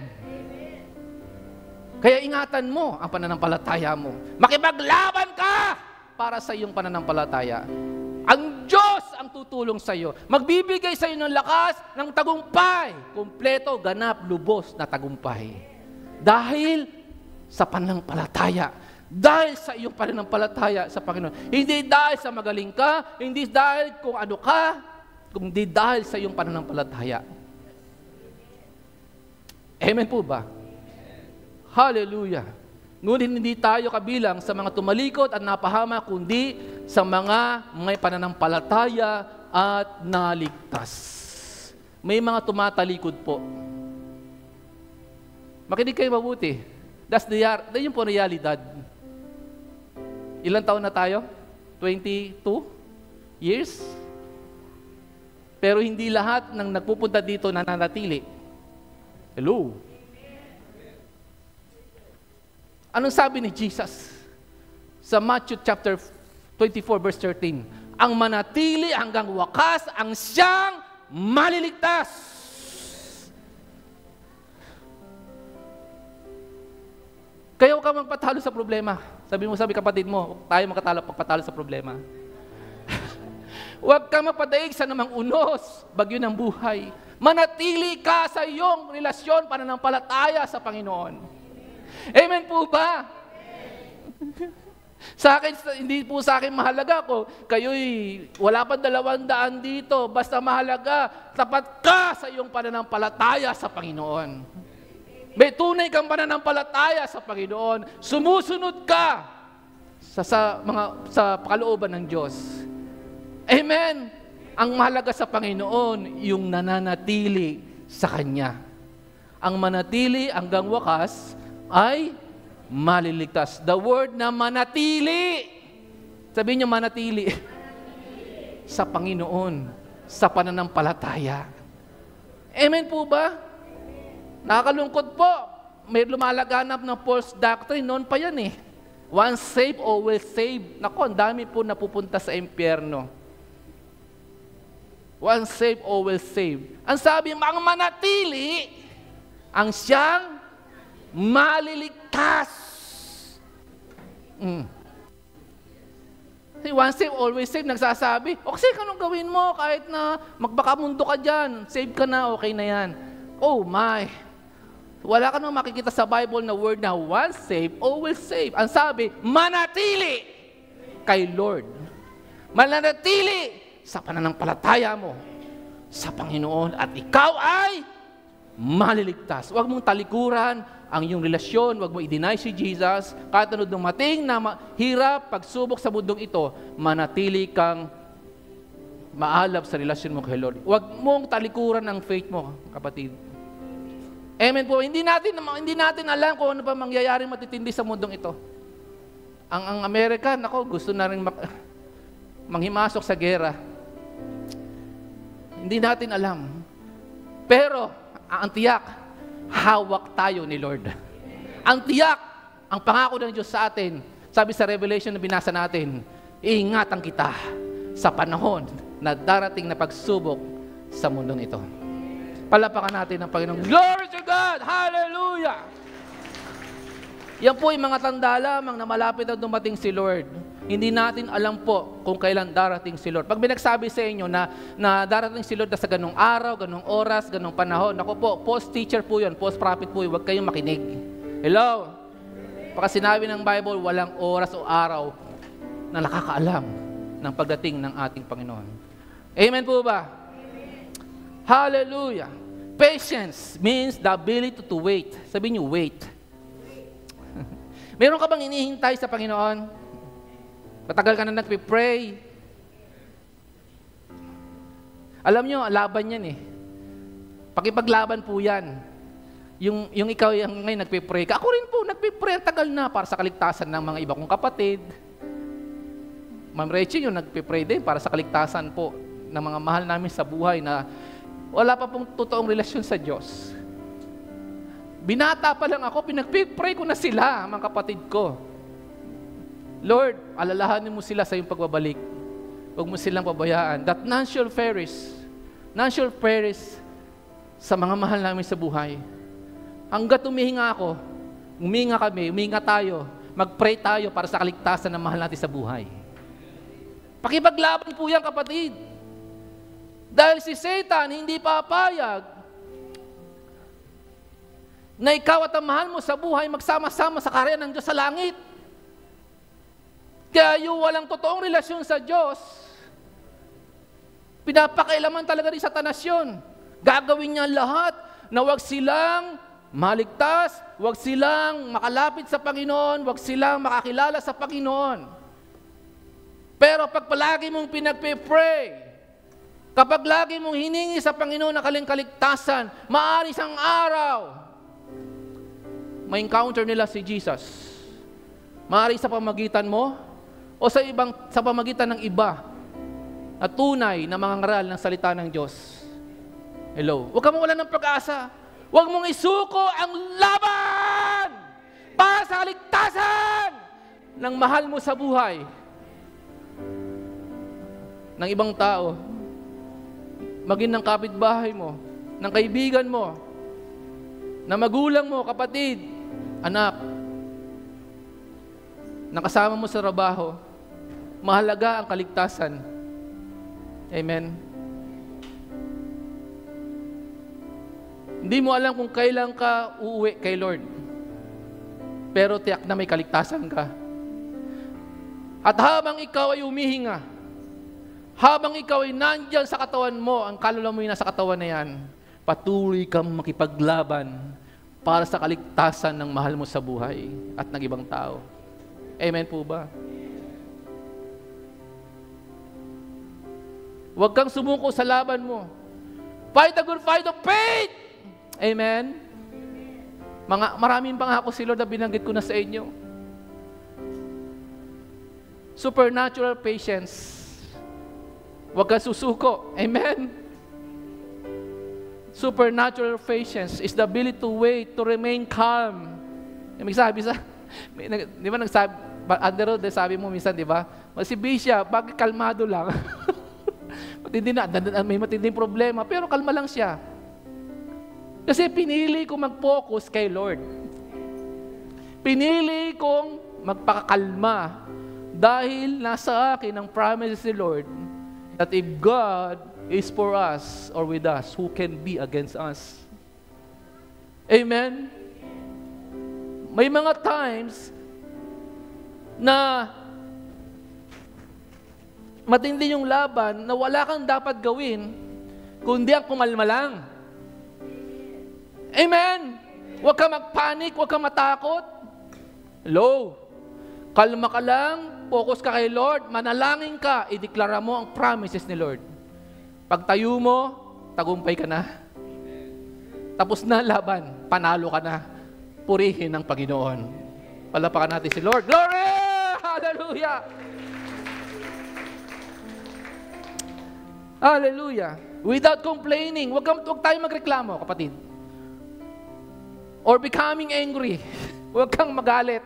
Kaya ingatan mo ang pananampalataya mo. Makipaglaban ka para sa iyong pananampalataya. Ang Diyos ang tutulong sa iyo. Magbibigay sa iyo ng lakas, ng tagumpay. Kumpleto, ganap, lubos na tagumpay. Dahil sa pananampalataya. Dahil sa iyong pananampalataya sa Panginoon. Hindi dahil sa magaling ka, hindi dahil kung ano ka, kundi dahil sa iyong pananampalataya. Amen po ba? Hallelujah. Ngunit hindi tayo kabilang sa mga tumalikod at napahama, kundi sa mga may pananampalataya at naligtas. May mga tumatalikod po. Makinig kayo mabuti. Yun po realidad. Ilang taon na tayo? 22 years? Pero hindi lahat ng nagpupunta dito nananatili. Hello? Anong sabi ni Jesus? Sa Matthew chapter 24 verse 13, ang manatili hanggang wakas ang siyang maliligtas. Kaya huwag ka magpatalo sa problema. Sabi kapatid mo, tayo pagpatalo sa problema. Huwag ka magpadaig sa namang unos, bagyo ng buhay. Manatili ka sa iyong relasyon, pananampalataya sa Panginoon. Amen po ba? Sa akin, hindi po sa akin mahalaga ko. Kayo'y wala pa 200 dito. Basta mahalaga, tapat ka sa iyong pananampalataya sa Panginoon. May tunay kang pananampalataya sa Panginoon. Sumusunod ka sa kalooban ng Diyos. Amen. Ang mahalaga sa Panginoon, yung nananatili sa Kanya. Ang manatili hanggang wakas ay maliligtas. The word na manatili. Sabihin niyo manatili. Sa Panginoon. Sa pananampalataya. Amen po ba? Nakakalungkot po. May lumalaganap ng false doctrine. Noon pa yan eh. Once saved, always saved. Naku, ang dami po napupunta sa impyerno. Once saved, always saved. Ang sabi, ang manatili, ang siyang maliligtas. Once saved, always saved. Nagsasabi, okay, anong gawin mo kahit na magbakamundo ka dyan. Save ka na, okay na yan. Oh my. Wala ka nang makikita sa Bible na word na once saved, always saved. Ang sabi, manatili kay Lord. Manatili sa pananampalataya mo sa Panginoon at ikaw ay maliligtas. Huwag mong talikuran ang iyong relasyon, huwag mo i-deny si Jesus. Kahit ano dumating na hirap, pagsubok sa mundong ito, manatili kang maalab sa relasyon mo kay Lord. Huwag mong talikuran ang faith mo, kapatid. Amen po. Hindi natin alam kung ano pa mangyayari matitindi sa mundong ito. Ang Amerika, gusto na rin manghimasok sa gera. Hindi natin alam. Pero, ang tiyak, hawak tayo ni Lord. Ang tiyak, ang pangako ng Diyos sa atin, sabi sa Revelation na binasa natin, iingatan kita sa panahon na darating na pagsubok sa mundong ito. Palapakan natin ang Panginoon. Glory to God! Hallelujah! Yan po yung mga tanda lamang na malapit na dumating si Lord. Hindi natin alam po kung kailan darating si Lord. Pag binagsabi sa inyo na darating si Lord na sa ganong araw, ganong oras, ganong panahon, ako po, post-teacher po yun, post-prophet po yun, huwag kayong makinig. Hello? Pagka sinabi ng Bible, walang oras o araw na nakakaalam ng pagdating ng ating Panginoon. Amen po ba? Hallelujah! Patience means the ability to wait. Sabihin niyo, wait. Meron ka bang inihintay sa Panginoon? Matagal ka na nagpipray. Alam nyo, laban yan eh. Pakipaglaban po yan. Yung ikaw yung ngayon nagpipray ka. Ako rin po, nagpipray ang tagal na para sa kaligtasan ng mga iba kong kapatid. Ma'am Rachel, yung nagpipray din para sa kaligtasan po ng mga mahal namin sa buhay na wala pa pong totoong relasyon sa Diyos. Binata pa lang ako, pinagpipray ko na sila, mga kapatid ko. Lord, alalahanin mo sila sa iyong pagbabalik. Huwag mo silang pabayaan. That none shall perish sa mga mahal namin sa buhay. Hanggat umihinga ako, umihinga kami, umihinga tayo, mag-pray tayo para sa kaligtasan ng mahal natin sa buhay. Pakipaglaban po yan, kapatid. Dahil si Satan hindi papayag na ikaw at ang mahal mo sa buhay magsama-sama sa karya ng Diyos sa langit. Kaya yung walang totoong relasyon sa Diyos, pinapakailaman talaga ni Satanas yun. Gagawin niya lahat na wag silang maligtas, wag silang makalapit sa Panginoon, wag silang makakilala sa Panginoon. Pero pag palagi mong pinagpipray, kapag lagi mong hiningi sa Panginoon ang kaligtasan, maaari isang araw, may encounter nila si Jesus. Maaari sa pamagitan mo o sa pamagitan ng iba at tunay na mga ngaral ng salita ng Diyos. Hello. Huwag ka mawalan ng pag-asa. Huwag mong isuko ang laban para sa kaligtasan ng mahal mo sa buhay. Ng ibang tao. Maging ng kapitbahay mo, ng kaibigan mo, na magulang mo, kapatid, anak, nakasama mo sa trabaho, mahalaga ang kaligtasan. Amen. Hindi mo alam kung kailan ka uuwi kay Lord, pero tiyak na may kaligtasan ka. At habang ikaw ay humihinga, habang ikaw ay nandyan sa katawan mo, ang kaluluwa mo yung nasa katawan na yan, patuloy kang makipaglaban para sa kaligtasan ng mahal mo sa buhay at ng ibang tao. Amen po ba? Huwag kang sumuko sa laban mo. Fight the good fight of faith! Amen? Maraming pangako si Lord na binanggit ko na sa inyo. Supernatural patience. Huwag kang susuko. Amen? Supernatural patience is the ability to wait, to remain calm. May sabi di ba nagsabi, under the sabi mo minsan, di ba? Si Bisha, bakit kalmado lang? May matinding problema, pero kalma lang siya. Kasi pinili kong mag-focus kay Lord. Pinili kong magpakakalma dahil nasa akin ang promise ni Lord that if God is for us or with us, who can be against us? Amen? May mga times na matindi yung laban na wala kang dapat gawin kundi ang kumalma lang. Amen? Huwag ka magpanik, huwag ka matakot. Hello? Kalma ka lang, focus ka kay Lord, manalangin ka, ideklara mo ang promises ni Lord. Pagtayo mo, tagumpay ka na. Tapos na laban, panalo ka na. Purihin ng Panginoon. Palapakan natin si Lord. Glory! Hallelujah! Hallelujah! Without complaining, huwag tayong magreklamo, kapatid. Or becoming angry. Huwag kang magalit.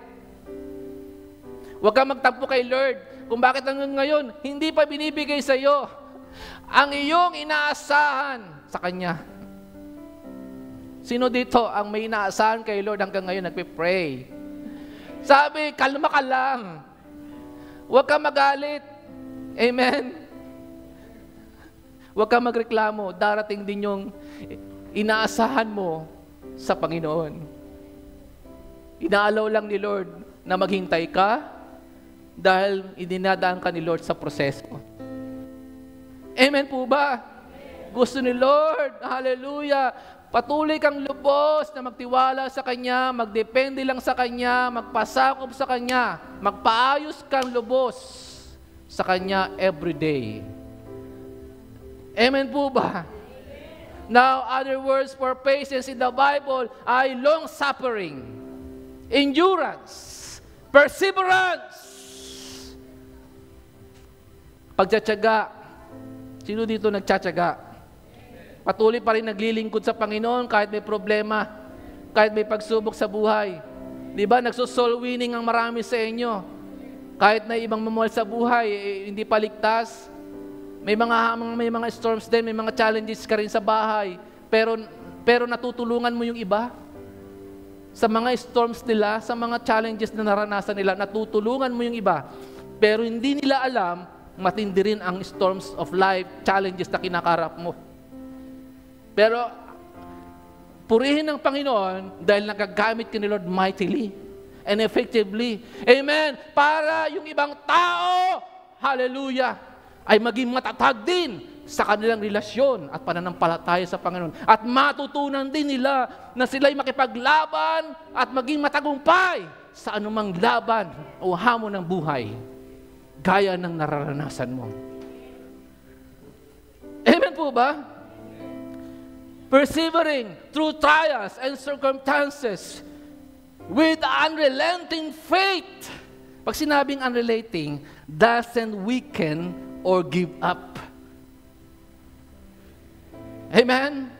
Huwag kang magtampo kay Lord kung bakit hanggang ngayon hindi pa binibigay sa iyo ang iyong inaasahan sa Kanya. Sino dito ang may inaasahan kay Lord hanggang ngayon nagpe-pray? Sabi, kalma ka lang. Huwag kang magalit. Amen? Huwag kang magreklamo. Darating din yung inaasahan mo sa Panginoon. Inaalaw lang ni Lord na maghintay ka dahil idinadaan ka ni Lord sa proseso. Amen po ba? Gusto ni Lord, hallelujah, patuloy kang lubos na magtiwala sa Kanya, magdepende lang sa Kanya, magpasakop sa Kanya, magpaayos kang lubos sa Kanya every day. Amen po ba? Now, other words for patience in the Bible ay long-suffering, endurance, perseverance, pagtsatsaga. Sino dito nagtsatsaga? Patuloy pa rin naglilingkod sa Panginoon kahit may problema, kahit may pagsubok sa buhay. Di ba? Nagsosoul winning ang marami sa inyo. Kahit na ibang mamuhal sa buhay, hindi pa ligtas. May mga storms din, may mga challenges ka rin sa bahay. Pero natutulungan mo yung iba. Sa mga storms nila, sa mga challenges na naranasan nila, natutulungan mo yung iba. Pero hindi nila alam, matindi rin ang storms of life, challenges na kinakarap mo. Pero, purihin ng Panginoon dahil nagagamit ka ni Lord mightily and effectively. Amen! Para yung ibang tao, hallelujah, ay maging matatag din sa kanilang relasyon at pananampalataya sa Panginoon. At matutunan din nila na sila'y makipaglaban at maging matagumpay sa anumang laban o hamon ng buhay, gaya ng nararanasan mo. Amen po ba? Persevering through trials and circumstances with unrelenting faith. Pag sinabing unrelenting, doesn't weaken or give up. Amen?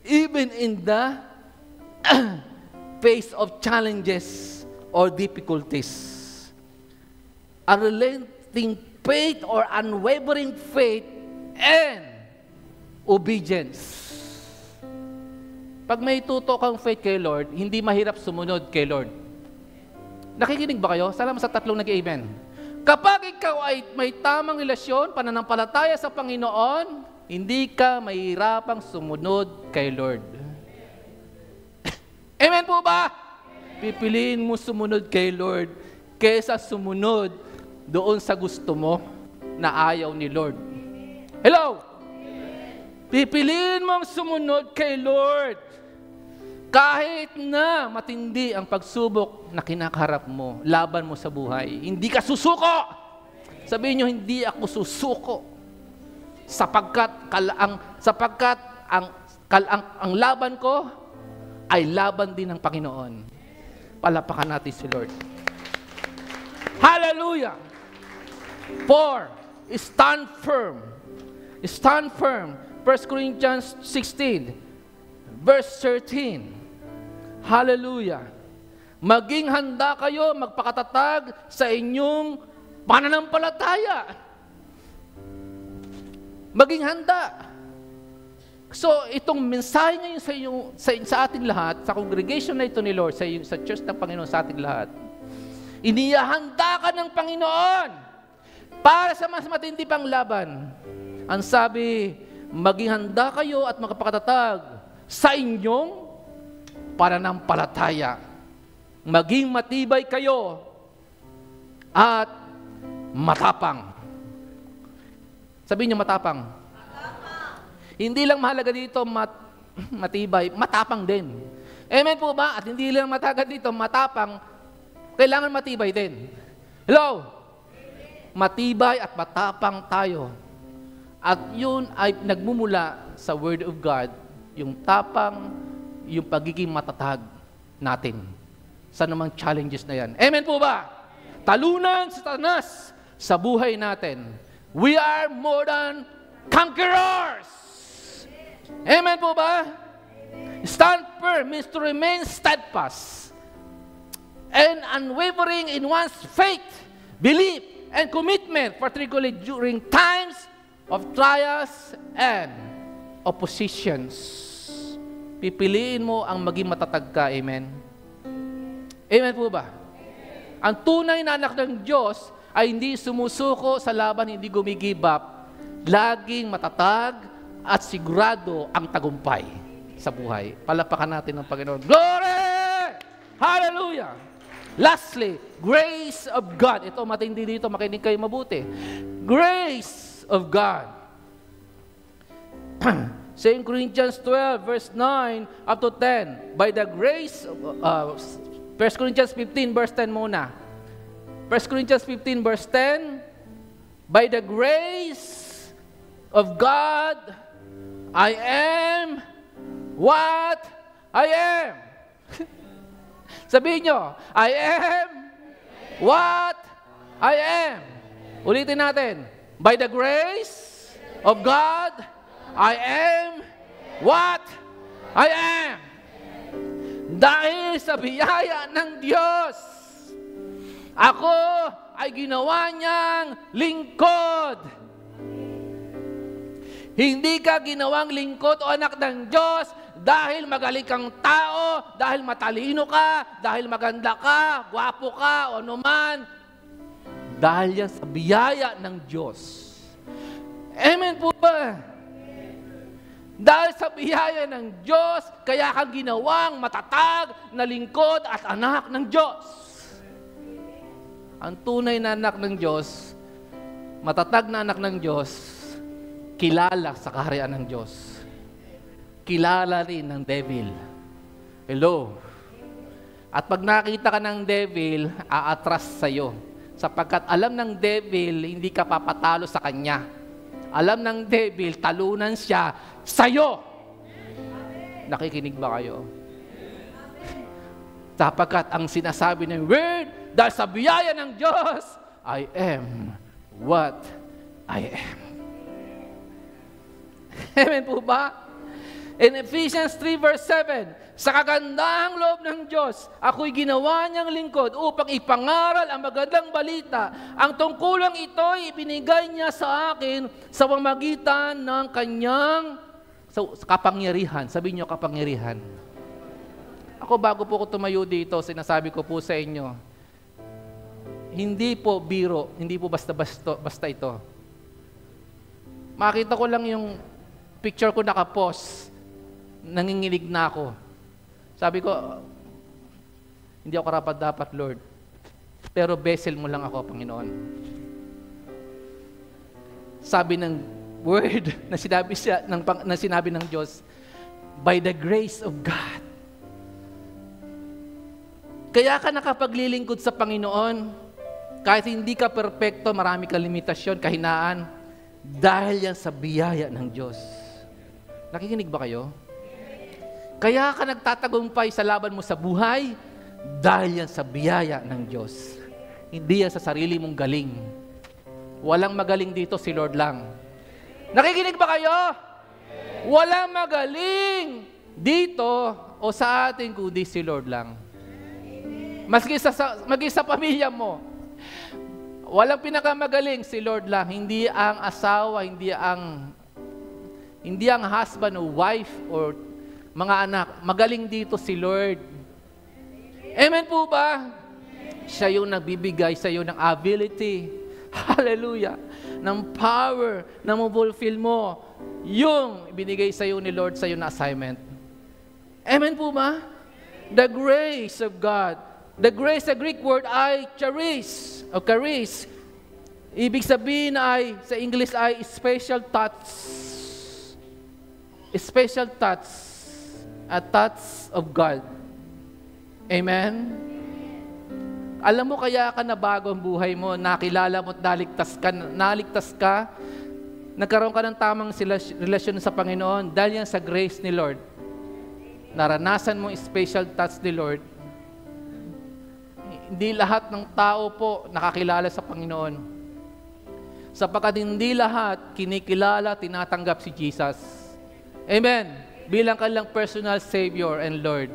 Even in the face of challenges or difficulties. Unrelenting faith or unwavering faith and obedience. Pag may tutok kang faith kay Lord, hindi mahirap sumunod kay Lord. Nakikinig ba kayo? Salamat sa tatlong nag-amen. Kapag ikaw ay may tamang relasyon, pananampalataya sa Panginoon, hindi ka mahirapang sumunod kay Lord. Amen po ba? Pipiliin mo sumunod kay Lord kaysa sumunod doon sa gusto mo na ayaw ni Lord. Hello? Pipiliin mong sumunod kay Lord kahit na matindi ang pagsubok na kinakaharap mo, laban mo sa buhay. Hindi ka susuko. Sabihin nyo, hindi ako susuko. Sapagkat ang laban ko ay laban din ng Panginoon. Palapakan natin si Lord. Hallelujah! 4. Stand firm. Stand firm. 1 Corinthians 16, verse 13. Hallelujah. Maging handa kayo, magpakatatag sa inyong pananampalataya. Maging handa. So, itong mensahe ngayon sa ating lahat, sa congregation na ito ni Lord, sa church ng Panginoon sa ating lahat, inihahanda ka ng Panginoon para sa mas matindi pang laban. Ang sabi, maging handa kayo at magpakatatag sa inyong pananampalataya. Maging matibay kayo at matapang. Sabihin niyo matapang. Matapang. Hindi lang mahalaga dito matibay, matapang din. Amen po ba? At hindi lang matagad dito, matapang, kailangan matibay din. Hello? Matibay at matapang tayo. At yun ay nagmumula sa Word of God, yung tapang, yung pagiging matatag natin sa namang challenges na yan. Amen po ba? Talunan sa Satanas sa buhay natin. We are more than conquerors. Amen po ba? Stand firm means to remain steadfast and unwavering in one's faith, belief, and commitment, particularly during times of trials and oppositions. Pipiliin mo ang maging matatag ka. Amen? Amen po ba? Ang tunay na anak ng Diyos ay hindi sumusuko sa laban, hindi gumigive up. Laging matatag at sigurado ang tagumpay sa buhay. Palapakan natin ang Panginoon. Glory! Hallelujah! Lastly, grace of God. Ito, matindi dito, makinig kayo mabuti. Grace of God. 2 Corinthians 12, verse 9 up to 10. By the grace of 1 Corinthians 15, verse 10 muna. 1 Corinthians 15, verse 10, by the grace of God, I am what I am. Sabihin nyo, I am what I am. Ulitin natin. By the grace of God, I am what I am. Dahil sa biyaya ng Diyos, ako ay ginawa niyang lingkod. Hindi ka ginawang lingkod o anak ng Diyos dahil magaling kang tao, dahil matalino ka, dahil maganda ka, gwapo ka, o anuman. Dahil yan sa biyaya ng Diyos. Amen po ba? Dahil sa biyaya ng Diyos, kaya kang ginawang matatag na lingkod at anak ng Diyos. Ang tunay na anak ng Diyos, matatag na anak ng Diyos, kilala sa kaharian ng Diyos. Kilala rin ng devil. Hello? At pag nakita ka ng devil, aatras sa'yo. Sapagkat alam ng devil, hindi ka papatalo sa kanya. Alam ng devil, talunan siya sa'yo. Nakikinig ba kayo? Sapagkat ang sinasabi ng word, dahil sa biyaya ng Diyos, I am what I am. Amen po ba? In Ephesians 3 verse 7, sa kagandahang loob ng Diyos, ako'y ginawa niyang lingkod upang ipangaral ang magandang balita. Ang tungkulang ito'y ibinigay niya sa akin sa pamamagitan ng kanyang kapangyarihan. Sabihin niyo, kapangyarihan. Ako, bago po ko tumayo dito, sinasabi ko po sa inyo, hindi po biro, hindi po basta ito. Makita ko lang yung picture ko nakapost, nanginginig na ako. Sabi ko, hindi ako karapat-dapat, Lord. Pero vessel mo lang ako, Panginoon. Sabi ng word na sinabi ng Diyos, by the grace of God. Kaya ka nakapaglilingkod sa Panginoon, kahit hindi ka perpekto, marami kang limitasyon, kahinaan, dahil yan sa biyaya ng Diyos. Nakikinig ba kayo? Kaya ka nagtatagumpay sa laban mo sa buhay dahil yan sa biyaya ng Diyos. Hindi yan sa sarili mong galing. Walang magaling dito, si Lord lang. Nakikinig ba kayo? Walang magaling dito o sa atin kundi si Lord lang. Maski sa pamilya mo, walang pinakamagaling, si Lord lang. Hindi ang asawa, hindi ang husband o wife or mga anak. Magaling dito si Lord. Amen po ba? Siya yung nagbibigay sa iyo ng ability. Hallelujah. Ng power na mapulfill mo yung binigay sa iyo ni Lord sa iyo na assignment. Amen po ba? The grace of God. The grace, the Greek word ay charis o charis. Ibig sabihin ay, sa English ay special touch. Special touch. a touch of God. Amen? Alam mo kaya ka nabago ang buhay mo, nakilala mo at naligtas ka, nagkaroon ka ng tamang relasyon sa Panginoon dahil yan sa grace ni Lord. Naranasan mo special touch ni Lord. Hindi lahat ng tao po nakakilala sa Panginoon. Sapagkat hindi lahat kinikilala, tinatanggap si Jesus. Amen. Bilang kanilang personal Savior and Lord.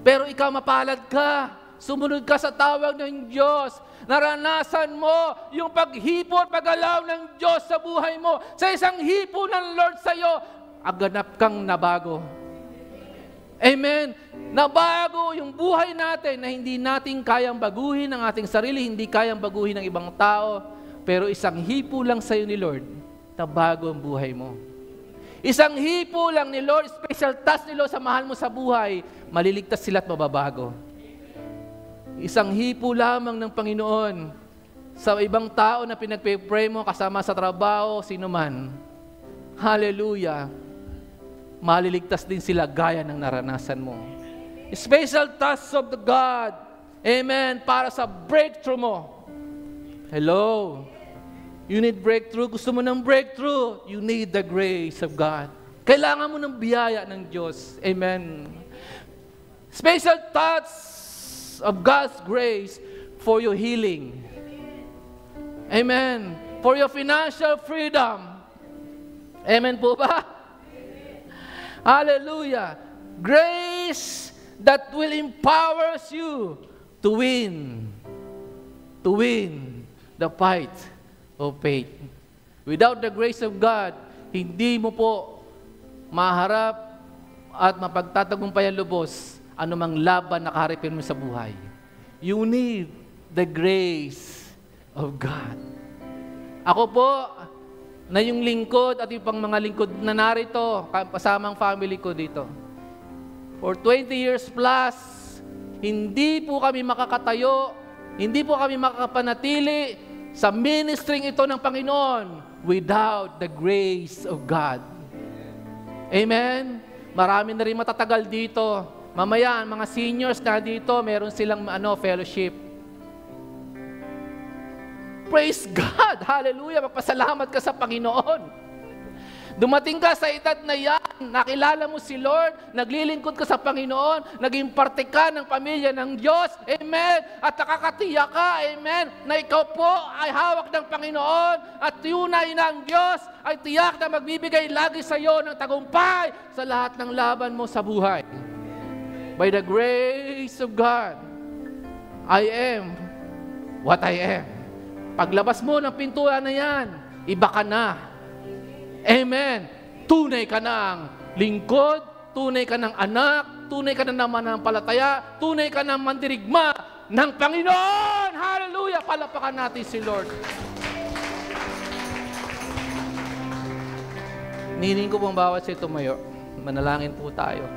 Pero ikaw mapalad ka. Sumunod ka sa tawag ng Diyos. Naranasan mo yung paghipo at paggalaw ng Diyos sa buhay mo. Sa isang hipo ng Lord sa iyo, aganap kang nabago. Amen. Nabago yung buhay natin na hindi natin kayang baguhin ang ating sarili, hindi kayang baguhin ng ibang tao, pero isang hipo lang sa iyo ni Lord, nabago ang buhay mo. Isang hipo lang ni Lord, special task ni Lord sa mahal mo sa buhay, maliligtas sila at mababago. Isang hipo lamang ng Panginoon sa ibang tao na pinagpe-pray mo kasama sa trabaho, sino man. Hallelujah. Maliligtas din sila gaya ng naranasan mo. Special task of the God. Amen. Para sa breakthrough mo. Hello. You need breakthrough. Gusto mo ng breakthrough. You need the grace of God. Kailangan mo ng biyaya ng Diyos. Amen. Special touch of God's grace for your healing. Amen. For your financial freedom. Amen po ba? Hallelujah. Grace that will empower you to win the fight of faith. Without the grace of God, hindi mo po maharap at mapagtatagumpayan lubos anumang laban na kaharapin mo sa buhay. You need the grace of God. Ako po, na yung lingkod at yung pang mga lingkod na narito, kasamang family ko dito. For 20 years plus, hindi po kami makakatayo, hindi po kami makakapanatili sa ministering ito ng Panginoon without the grace of God. Amen? Marami na rin matatagal dito. Mamaya, mga seniors na dito, meron silang fellowship. Praise God! Hallelujah! Magpasalamat ka sa Panginoon. Dumating ka sa edad na yan, nakilala mo si Lord, naglilingkod ka sa Panginoon, naging parte ka ng pamilya ng Diyos, amen, at nakakatiyak ka, amen, na ikaw po ay hawak ng Panginoon at tunay ng Diyos ay tiyak na magbibigay lagi sa iyo ng tagumpay sa lahat ng laban mo sa buhay. By the grace of God, I am what I am. Paglabas mo ng pintuan na yan, iba ka na. Amen. Tunay ka ng lingkod, tunay ka ng anak, tunay ka na ng mananampalataya, tunay ka ng mandirigma ng Panginoon. Hallelujah! Palapakan natin si Lord. Nining ko pong bawat sa tumayo. Manalangin po tayo.